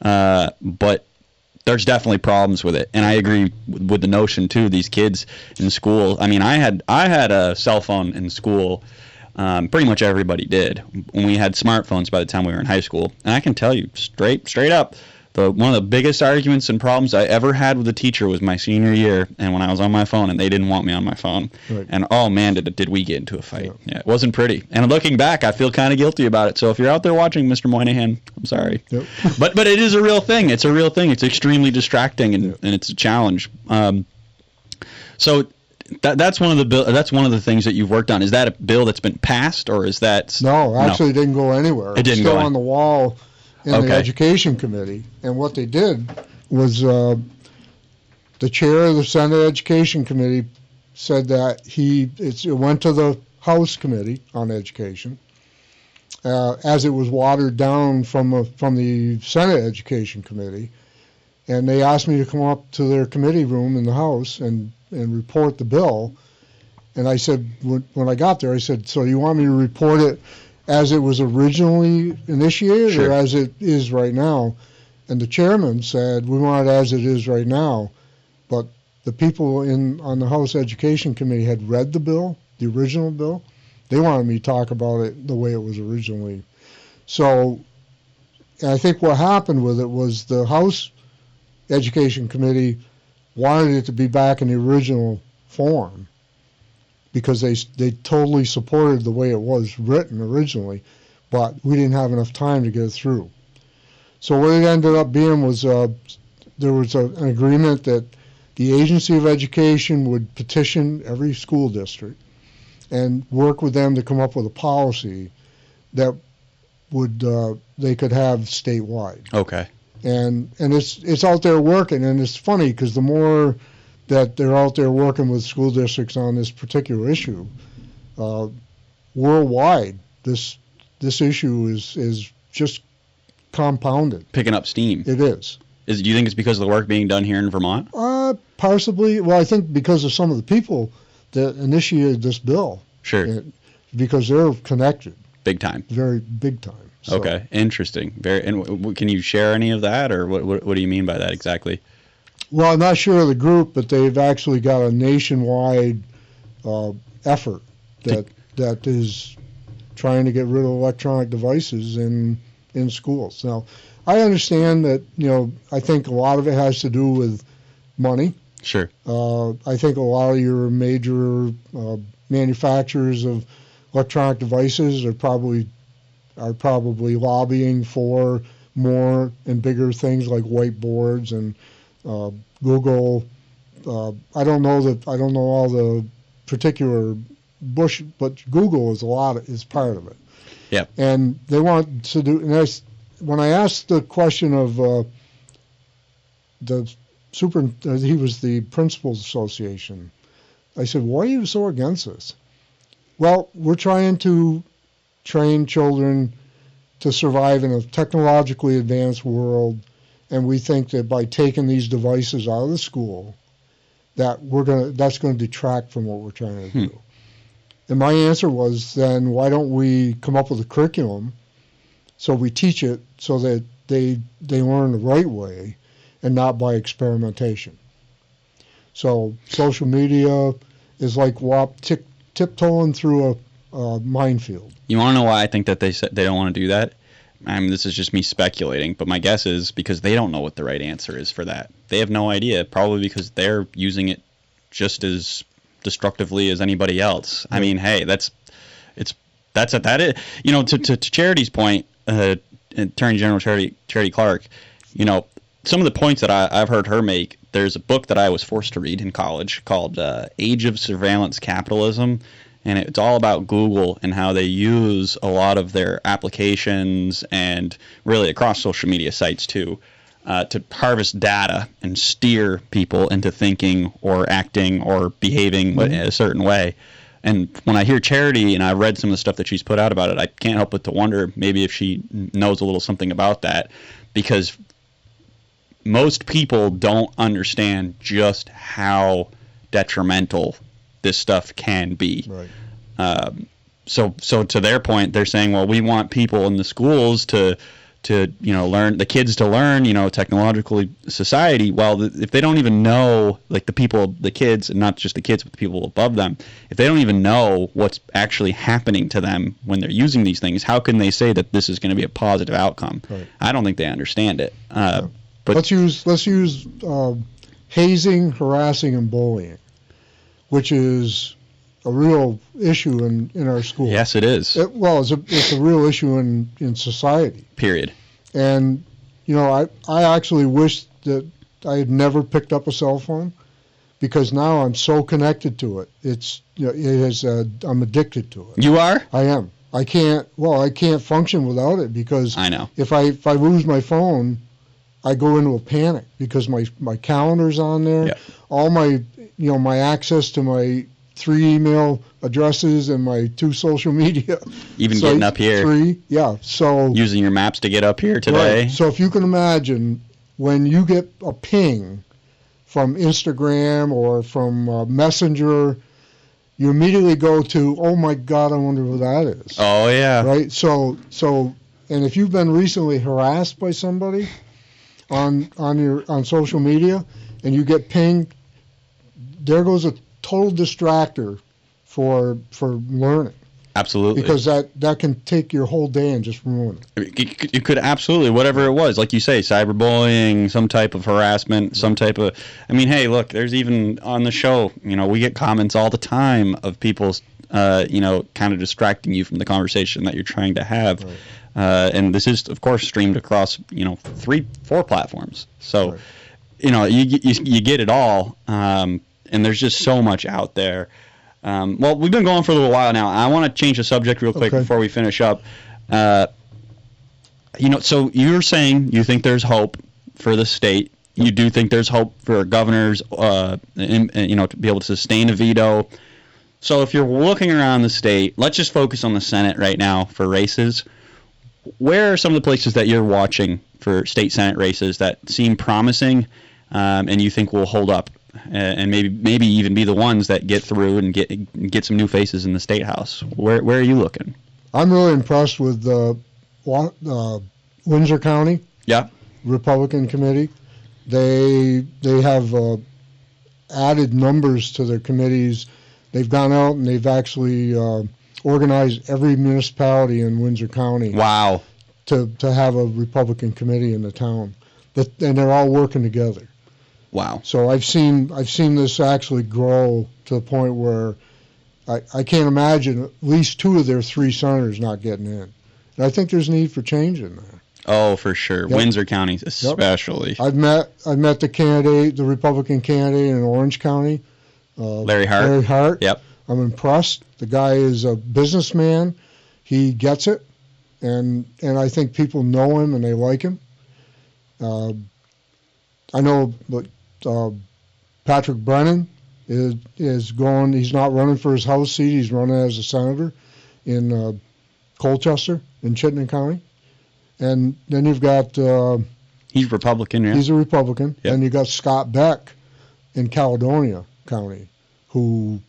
but there's definitely problems with it, and I agree with the notion too. These kids in school. I mean, I had a cell phone in school. Pretty much everybody did when we had smartphones by the time we were in high school, and I can tell you straight up, one of the biggest arguments and problems I ever had with a teacher was my senior year, and when I was on my phone and they didn't want me on my phone. Right. And oh man, did we get into a fight. Yeah, it wasn't pretty. And looking back, I feel kind of guilty about it. So if you're out there watching, Mr. Moynihan, I'm sorry. Yep. But it is a real thing. It's a real thing. It's extremely distracting, and it's a challenge. So that's one of the things that you've worked on. Is that a bill that's been passed, or is that No, actually, it didn't go anywhere. It didn't still go on the wall in the Education Committee. And what they did was the chair of the Senate Education Committee said that it went to the House Committee on Education as it was watered down from the Senate Education Committee, and they asked me to come up to their committee room in the House and report the bill. And I said, when I got there, I said, so you want me to report it as it was originally initiated Sure. or as it is right now? And the chairman said, we want it as it is right now. But the people on the House Education Committee had read the bill, the original bill. They wanted me to talk about it the way it was originally. So I think what happened with it was the House Education Committee wanted it to be back in the original form because they totally supported the way it was written originally, but we didn't have enough time to get it through. So what it ended up being was there was an agreement that the Agency of Education would petition every school district and work with them to come up with a policy that would they could have statewide. Okay. And it's out there working, and it's funny because the more that they're out there working with school districts on this particular issue, worldwide, this issue is just compounded. Picking up steam. It is. Do you think it's because of the work being done here in Vermont? Possibly. Well, I think because of some of the people that initiated this bill. Sure. Because they're connected. Big time. Very big time. So. Okay, interesting. And can you share any of that, or what do you mean by that exactly? Well, I'm not sure of the group, but they've actually got a nationwide effort that is trying to get rid of electronic devices in schools. Now, I understand that, I think a lot of it has to do with money. Sure. I think a lot of your major manufacturers of electronic devices are probably lobbying for more and bigger things like whiteboards and Google. I don't know all the particular but Google is part of it. Yeah. And they want to do. And when I asked the question of the he was the principals association. I said, why are you so against this? Well, we're trying to train children to survive in a technologically advanced world, and we think that by taking these devices out of the school, that's going to detract from what we're trying to do. And my answer was, then why don't we come up with a curriculum so we teach it so that they learn the right way and not by experimentation. So social media is like tiptoeing through a minefield. You want to know why I think that they don't want to do that? I mean, this is just me speculating, but my guess is because they don't know what the right answer is for that. They have no idea, probably because they're using it just as destructively as anybody else. I mean, hey, that is, you know, to Charity's point, Attorney General Charity Clark, you know, some of the points that I've heard her make, there's a book that I was forced to read in college called Age of Surveillance Capitalism, and it's all about Google and how they use a lot of their applications and really across social media sites too to harvest data and steer people into thinking or acting or behaving a certain way. And when I hear Charity and I read some of the stuff that she's put out about it, I can't help but to wonder maybe if she knows a little something about that, because most people don't understand just how detrimental this stuff can be. Right. So to their point, they're saying, well, we want people in the schools to learn, the kids to learn, technologically society. Well, if they don't even know, like the kids, and not just the kids, but the people above them, if they don't even know what's actually happening to them when they're using these things, how can they say that this is going to be a positive outcome? Right. I don't think they understand it. But let's use hazing, harassing, and bullying, which is a real issue in our schools. Yes, it is. It's a real issue in society. Period. And I actually wish that I had never picked up a cell phone, because now I'm so connected to it. I'm addicted to it. You are? I am. I can't function without it, because I know. If I lose my phone, I go into a panic, because my calendar's on there. Yeah. All my my access to my 3 email addresses and my 2 social media. Even getting up here. 3, yeah. So using your maps to get up here today. Right. So if you can imagine, when you get a ping from Instagram or from Messenger, you immediately go to, oh my God, I wonder who that is. Oh yeah. Right. So and if you've been recently harassed by somebody on social media and you get pinged, there goes a total distractor for learning. Absolutely. Because that can take your whole day and just ruin it. You could absolutely, whatever it was, like you say, cyberbullying, some type of harassment, some type of, hey, look, there's even on the show, we get comments all the time of people, kind of distracting you from the conversation that you're trying to have. Right. And this is, of course, streamed across, 3-4 platforms. So, right. You get it all. And there's just so much out there. Well, we've been going for a little while now. I want to change the subject real quick before we finish up. So you're saying you think there's hope for the state. You do think there's hope for governors, to be able to sustain a veto. So if you're looking around the state, let's just focus on the Senate right now for races. Where are some of the places that you're watching for state Senate races that seem promising, and you think will hold up? And maybe even be the ones that get through and get some new faces in the state house. Where are you looking? I'm really impressed with Windsor County. Yeah. Republican committee. They have added numbers to their committees. They've gone out and they've actually organized every municipality in Windsor County. Wow. To have a Republican committee in the town, and they're all working together. Wow. So I've seen this actually grow to the point where I can't imagine at least 2 of their 3 senators not getting in. And I think there's need for change in there. Oh, for sure. Yep. Windsor County especially. Yep. I've met the Republican candidate in Orange County. Larry Hart. Larry Hart. Yep. I'm impressed. The guy is a businessman. He gets it. And I think people know him and they like him. I know Patrick Brennan is going. He's not running for his House seat. He's running as a senator in Colchester in Chittenden County. And then you've got He's Republican, yeah. he's a Republican. Yep. And you got Scott Beck in Caledonia County, who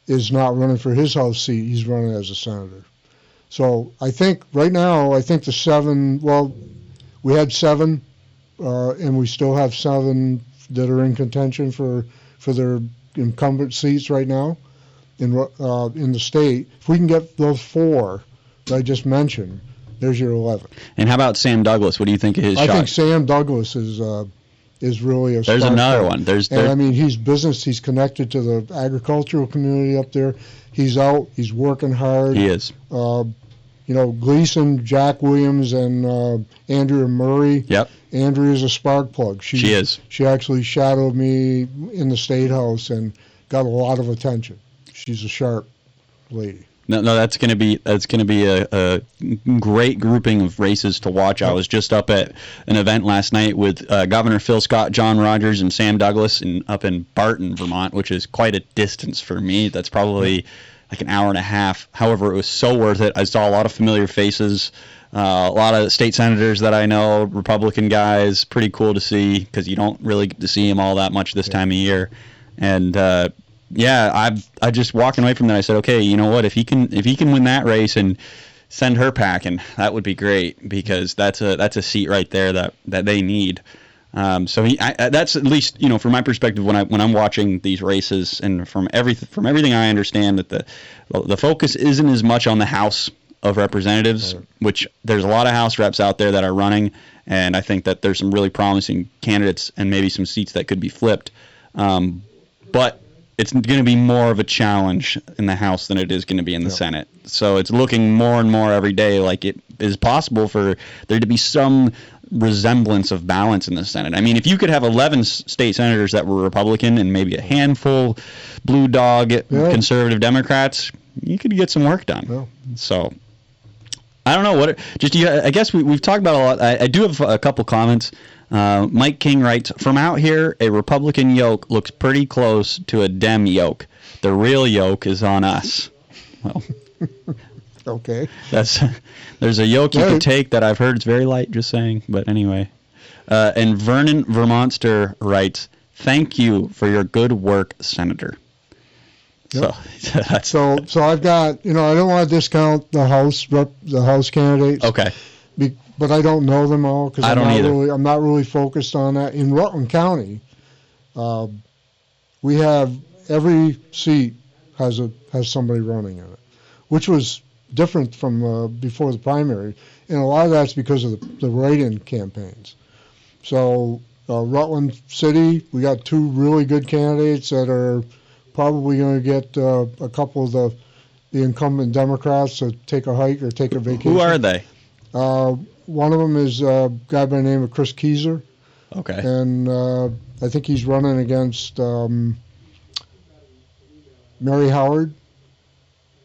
is not running for his House seat. He's running as a senator. So I think right now, the 7. Well, we had 7, and we still have 7 that are in contention for their incumbent seats right now in the state. If we can get those 4 that I just mentioned, there's your 11. And how about Sam Douglas? What do you think of his shot? I think Sam Douglas is really a. There's spark another plug. one. There's And I mean, he's business. He's connected to the agricultural community up there. He's out. He's working hard. he is. Gleason, Jack Williams, and Andrea Murray. Yep. Andrea's a spark plug. She is. She actually shadowed me in the State House and got a lot of attention. She's a sharp lady. No, that's going to be a great grouping of races to watch. I was just up at an event last night with Governor Phil Scott, John Rogers, and Sam Douglas, up in Barton, Vermont, which is quite a distance for me. That's probably like an hour and a half. However, it was so worth it. I saw a lot of familiar faces, a lot of state senators that I know, Republican guys. Pretty cool to see because you don't really get to see them all that much this time of year. And I just walking away from that, I said, okay, you know what? If he can win that race and send her packing, that would be great because that's a seat right there that they need. So that's at least from my perspective when I'm watching these races and from everything I understand that the focus isn't as much on the House of Representatives, which there's a lot of House reps out there that are running, and I think that there's some really promising candidates and maybe some seats that could be flipped. But it's going to be more of a challenge in the House than it is going to be in the Senate. So it's looking more and more every day like it is possible for there to be some resemblance of balance in the Senate. I mean, if you could have 11 state senators that were Republican and maybe a handful blue dog conservative Democrats, you could get some work done. Yeah. So I don't know I guess we've talked about a lot. I do have a couple comments. Mike King writes, from out here, a Republican yoke looks pretty close to a Dem yoke. The real yoke is on us. Well, okay. There's a yoke you could take that I've heard is very light, just saying. But anyway. And Vernon Vermonster writes, thank you for your good work, Senator. Yep. So So I've got, I don't want to discount the House candidates. Okay. But I don't know them all because I'm not really focused on that. In Rutland County, we have every seat has somebody running in it, which was different from before the primary, and a lot of that's because of the write-in campaigns. So Rutland City, we got 2 really good candidates that are probably going to get a couple of the incumbent Democrats to take a hike or take a vacation. Who are they? One of them is a guy by the name of Chris Keyser. Okay. And I think he's running against Mary Howard.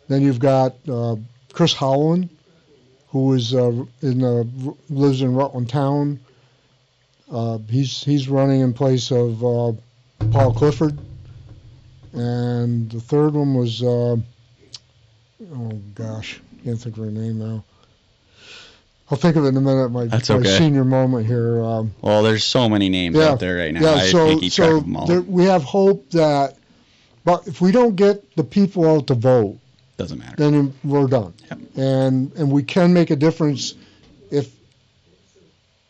Then you've got Chris Howland, who is lives in Rutland Town. He's running in place of Paul Clifford. And the third one was, can't think of her name now. I'll think of it in a minute. My senior moment here. Well, there's so many names out there right now. I can't keep track of them all. We have hope that, but if we don't get the people out to vote, doesn't matter. Then we're done. Yep. And we can make a difference if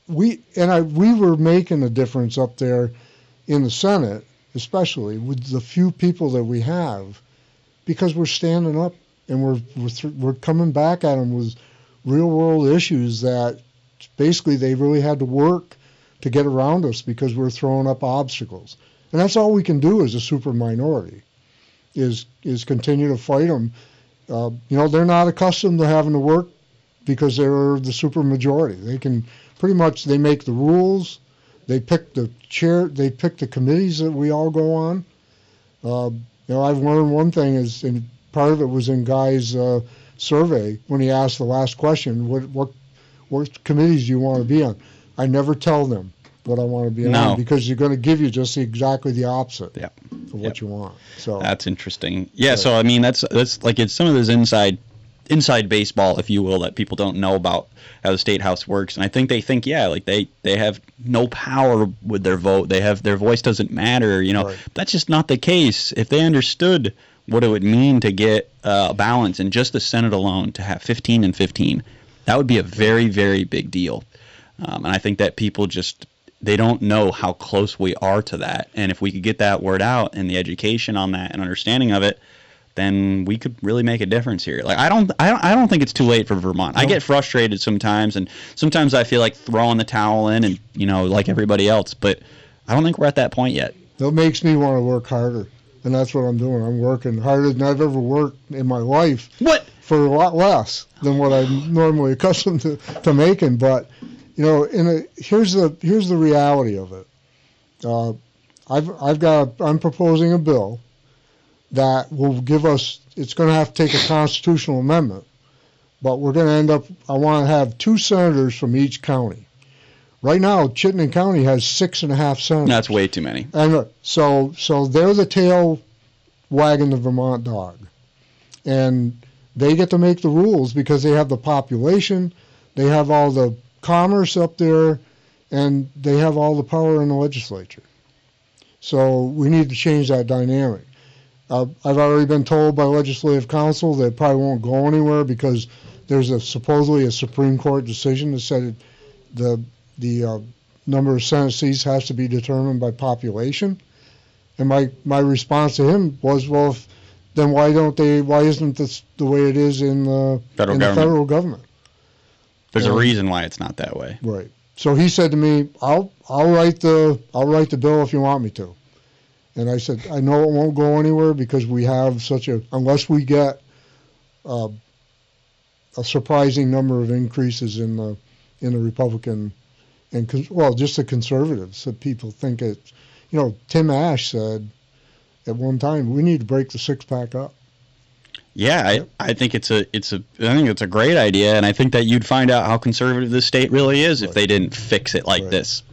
we were making a difference up there in the Senate, especially with the few people that we have, because we're standing up and we're coming back at them with real world issues that basically they really had to work to get around us because we're throwing up obstacles. And that's all we can do as a super minority is continue to fight them. They're not accustomed to having to work because they're the super majority. They can pretty much, they make the rules, they pick the chair, they pick the committees that we all go on. I've learned one thing is, and part of it was in Guy's survey when he asked the last question, what committees do you want to be on? I never tell them. what I want to be No. on, because you're going to give you just exactly the opposite Yeah. of what you want. So That's interesting. Yeah, so I mean that's like it's some of this inside baseball, if you will, that people don't know about how the state house works. And I think they think, yeah, like they have no power with their vote. Their voice doesn't matter, you know. Right. That's just not the case. If they understood what it would mean to get balance in just the Senate alone, to have 15 and 15, that would be a very, very big deal. And I think that people just, they don't know how close we are to that. And if we could get that word out and the education on that and understanding of it, then we could really make a difference here. Like I don't think it's too late for Vermont. I get frustrated sometimes, and sometimes I feel like throwing the towel in, and like everybody else. But I don't think we're at that point yet. that makes me want to work harder, and that's what I'm doing. I'm working harder than I've ever worked in my life. What? For a lot less than what I'm normally accustomed to making. But here's the reality of it. I'm proposing a bill that will give us, it's going to have to take a constitutional amendment, but we're going to end up, I want to have 2 senators from each county. Right now, Chittenden County has 6.5 senators. That's way too many. And so they're the tail wagging the Vermont dog. And they get to make the rules because they have the population, they have all the commerce up there, and they have all the power in the legislature. So we need to change that dynamic. I've already been told by Legislative Council that it probably won't go anywhere because there's supposedly a Supreme Court decision that said the number of Senate seats has to be determined by population. And my response to him was, well, then why isn't this the way it is in the federal government? There's a reason why it's not that way. Right. So he said to me, I'll write the bill if you want me to. And I said, I know it won't go anywhere because we have unless we get a surprising number of increases in the Republican just the conservatives. That people think it's, Tim Ash said at one time we need to break the 6-pack up. Yeah, I think it's a great idea, and I think that you'd find out how conservative this state really is if they didn't fix it like this.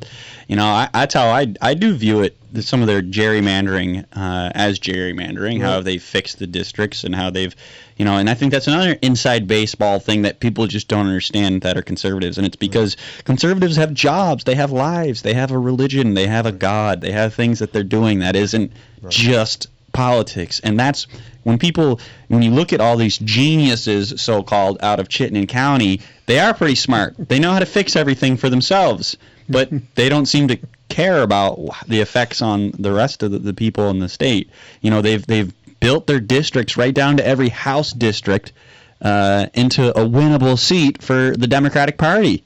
That's how I do view it. Some of their gerrymandering as gerrymandering, how they fixed the districts and how they've, and I think that's another inside baseball thing that people just don't understand that are conservatives, and it's because conservatives have jobs, they have lives, they have a religion, they have a God, they have things that they're doing that isn't just politics. And that's when you look at all these geniuses, so-called, out of Chittenden County, they are pretty smart. They know how to fix everything for themselves, but they don't seem to care about the effects on the rest of the people in the state. They've built their districts right down to every House district into a winnable seat for the Democratic Party.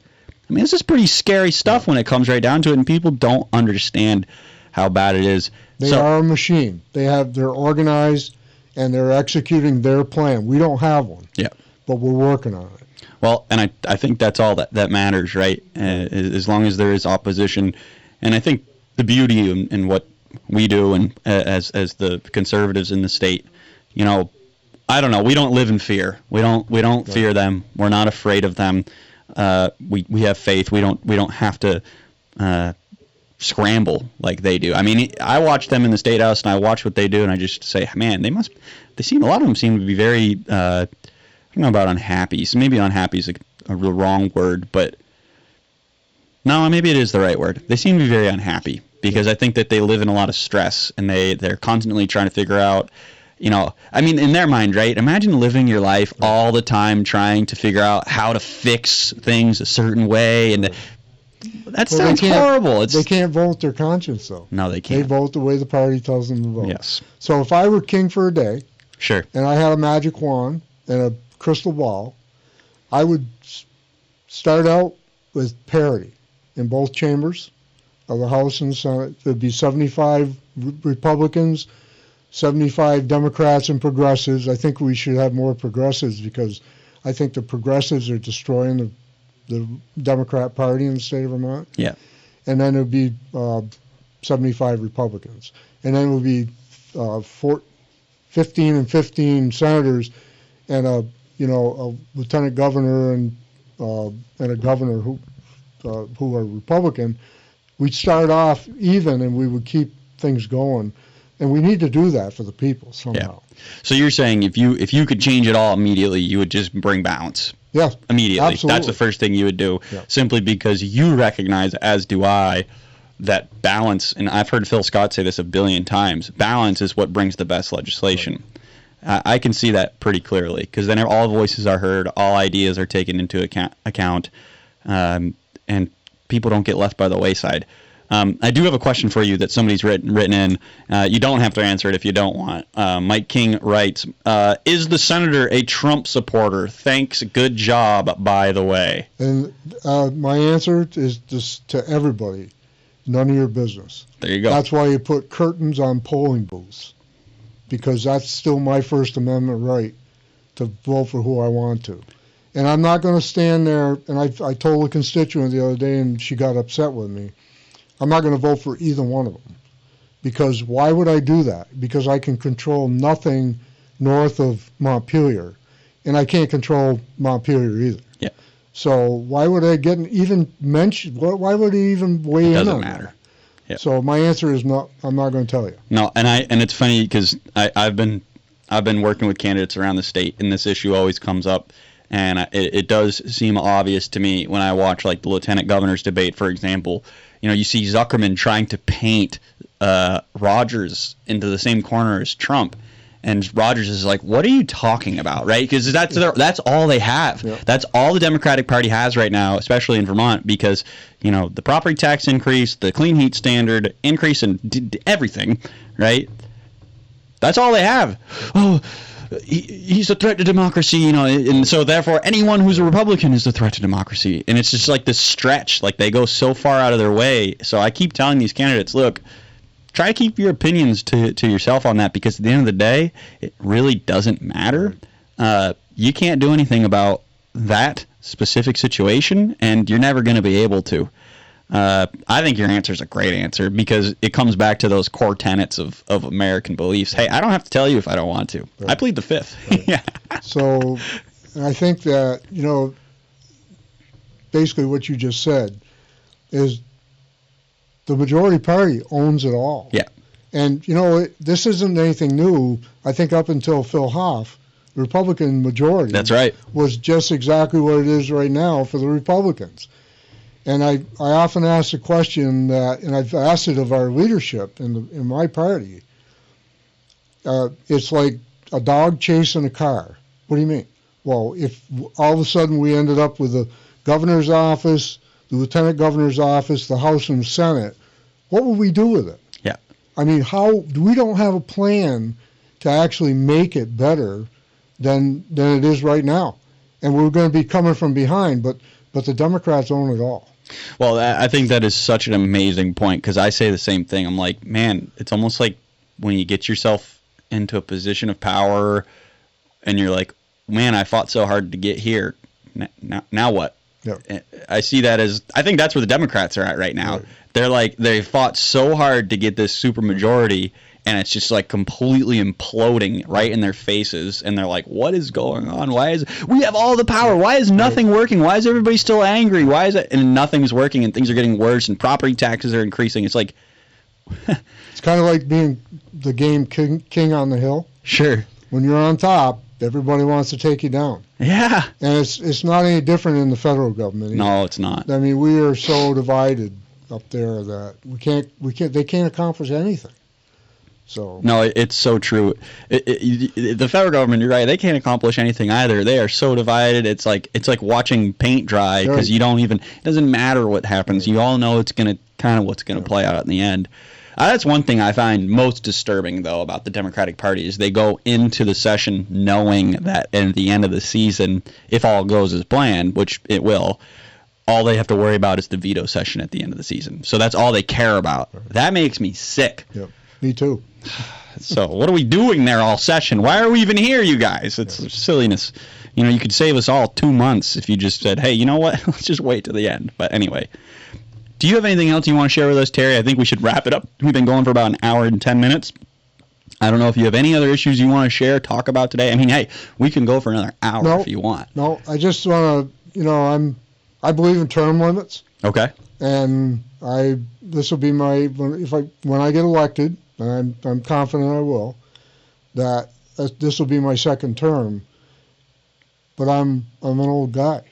I mean, this is pretty scary stuff when it comes right down to it, and people don't understand how bad it is. They are a machine. They're organized, and they're executing their plan. We don't have one. Yeah. But we're working on it. Well, and I think that's all that matters, right? As long as there is opposition. And I think the beauty in what we do and as the conservatives in the state, I don't know, we don't live in fear. We don't fear them. We're not afraid of them. We have faith. We don't have to scramble like they do. I mean, I watch them in the state house and I watch what they do, and I just say, man, a lot of them seem to be very I don't know about unhappy. So maybe unhappy is a real wrong word, but no, maybe it is the right word. They seem to be very unhappy because I think that they live in a lot of stress, and they're constantly trying to figure out, I mean, in their mind, right? Imagine living your life all the time trying to figure out how to fix things a certain way, and that sounds horrible. They can't vote their conscience, though. No, they can't. They vote the way the party tells them to vote. Yes. So if I were king for a day, sure, and I had a magic wand and a crystal ball, I would start out with parity in both chambers of the House and Senate. There'd be 75 Republicans, 75 Democrats and progressives. I think we should have more progressives because I think the progressives are destroying the Democrat Party in the state of Vermont. Yeah. And then it would be 75 Republicans. And then it would be 15 and 15 senators and a lieutenant governor and a governor who are Republican we'd start off even and we would keep things going. And we need to do that for the people somehow. So you're saying if you could change it all immediately, you would just bring balance? Yeah, immediately. absolutely. That's the first thing you would do, Yeah. simply because you recognize, as do I, that balance, and I've heard Phil Scott say this a billion times, balance is what brings the best legislation. Right. I can see that pretty clearly, because then all voices are heard, all ideas are taken into account, and people don't get left by the wayside. I do have a question for you that somebody's written in. You don't have to answer it if you don't want. Mike King writes, is the senator a Trump supporter? Thanks. Good job, by the way. And my answer is just to everybody, none of your business. There you go. That's why you put curtains on polling booths, because that's still my First Amendment right to vote for who I want to. And I'm not going to stand there, and I told a constituent the other day, and she got upset with me. I'm not going to vote for either one of them. Because why would I do that? Because I can control nothing north of Montpelier, and I can't control Montpelier either. Yeah. So why would I even mention? Why would he even weigh in on Doesn't matter. That? So my answer is no. I'm not going to tell you. No, and it's funny because I've been working with candidates around the state, and this issue always comes up. And it does seem obvious to me when I watch, like, the lieutenant governor's debate, for example. You know, you see Zuckerman trying to paint Rogers into the same corner as Trump. And Rogers is like, what are you talking about, right? Because that's all they have. Yep. That's all the Democratic Party has right now, especially in Vermont, because, you know, the property tax increase, the clean heat standard, increase in everything, right? That's all they have. Oh, he's a threat to democracy, you know, and so therefore anyone who's a Republican is a threat to democracy. And it's just like this stretch, like they go so far out of their way. So I keep telling these candidates, look, try to keep your opinions to yourself on that, because at the end of the day, it really doesn't matter. You can't do anything about that specific situation, and you're never going to be able to. I think your answer is a great answer, because it comes back to those core tenets of American beliefs. Hey, I don't have to tell you if I don't want to. Right. I plead the fifth. Right. Yeah. So I think that, you know, basically what you just said is the majority party owns it all. Yeah. And, you know, this isn't anything new. I think up until Phil Hoff, the Republican majority That's right. was just exactly what it is right now for the Republicans. And I often ask the question that, and I've asked it of our leadership in my party. It's like a dog chasing a car. What do you mean? Well, if all of a sudden we ended up with the governor's office, the lieutenant governor's office, the House and the Senate, what would we do with it? Yeah. I mean, we don't have a plan to actually make it better than it is right now. And we're going to be coming from behind, but the Democrats own it all. Well, I think that is such an amazing point, because I say the same thing. I'm like, man, it's almost like when you get yourself into a position of power and you're like, man, I fought so hard to get here. Now what? Yep. I see that as, I think that's where the Democrats are at right now. Right. They're like, they fought so hard to get this supermajority, and it's just like completely imploding right in their faces, and they're like, what is going on? We have all the power. Why is nothing working? Why is everybody still angry? Why is it? And nothing's working, and things are getting worse, and property taxes are increasing. It's like, it's kind of like being the game king on the hill. Sure. When you're on top, everybody wants to take you down. Yeah. And it's not any different in the federal government either. No, it's not. I mean, we are so divided up there that they can't accomplish anything. So no, it's so true. The federal government, you're right, they can't accomplish anything either. They are so divided. It's like watching paint dry, because you don't even, it doesn't matter what happens. You all know it's going to kind of what's going to play out in the end. That's one thing I find most disturbing, though, about the Democratic Party is they go into the session knowing that at the end of the season, if all goes as planned, which it will, all they have to worry about is the veto session at the end of the season. So that's all they care about. That makes me sick. Yep. Me too. So what are we doing there all session? Why are we even here, you guys? It's silliness. You know, you could save us all 2 months if you just said, hey, you know what? Let's just wait to the end. But anyway, do you have anything else you want to share with us, Terry? I think we should wrap it up. We've been going for about an hour and 10 minutes. I don't know if you have any other issues you want to share, talk about today. I mean, hey, we can go for another hour if you want. No, I just want to, I believe in term limits. Okay. And This will be when I get elected, and I'm confident I will, that this will be my second term. But I'm an old guy,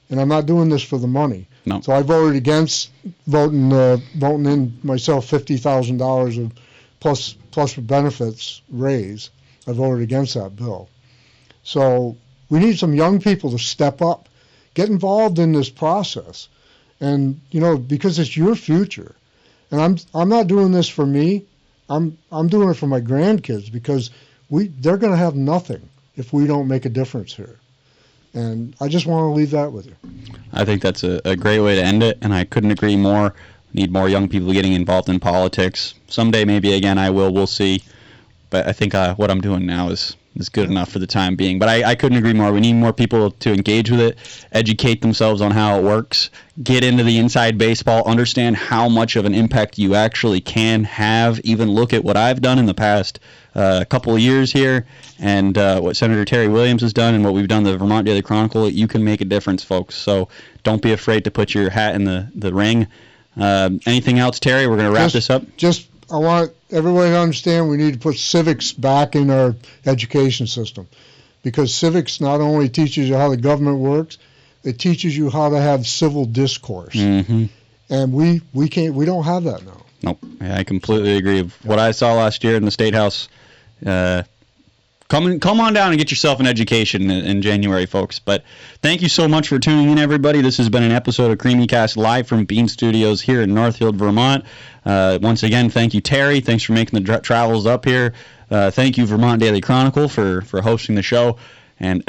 and I'm not doing this for the money. No. So I voted against voting in myself $50,000 of plus benefits raise. I voted against that bill. So we need some young people to step up, get involved in this process, and because it's your future. And I'm not doing this for me. I'm doing it for my grandkids, because they're going to have nothing if we don't make a difference here. And I just want to leave that with you. I think that's a great way to end it, and I couldn't agree more. We need more young people getting involved in politics. Someday, maybe again, I will. We'll see. But I think what I'm doing now is good enough for the time being. But I couldn't agree more. We need more people to engage with it, educate themselves on how it works, get into the inside baseball, understand how much of an impact you actually can have. Even look at what I've done in the past couple of years here, and what Senator Terry Williams has done, and what we've done, the Vermont Daily Chronicle. You can make a difference, folks. So don't be afraid to put your hat in the ring. Anything else, Terry? We're going to wrap this up. I want everybody to understand we need to put civics back in our education system, because civics not only teaches you how the government works, it teaches you how to have civil discourse. Mm-hmm. And we don't have that now. Nope. I completely agree. What I saw last year in the State House, come on down and get yourself an education in January, folks. But thank you so much for tuning in, everybody. This has been an episode of Creemee Cast live from Bean Studios here in Northfield, Vermont. Once again, thank you, Terry. Thanks for making the travels up here. Thank you, Vermont Daily Chronicle, for hosting the show. And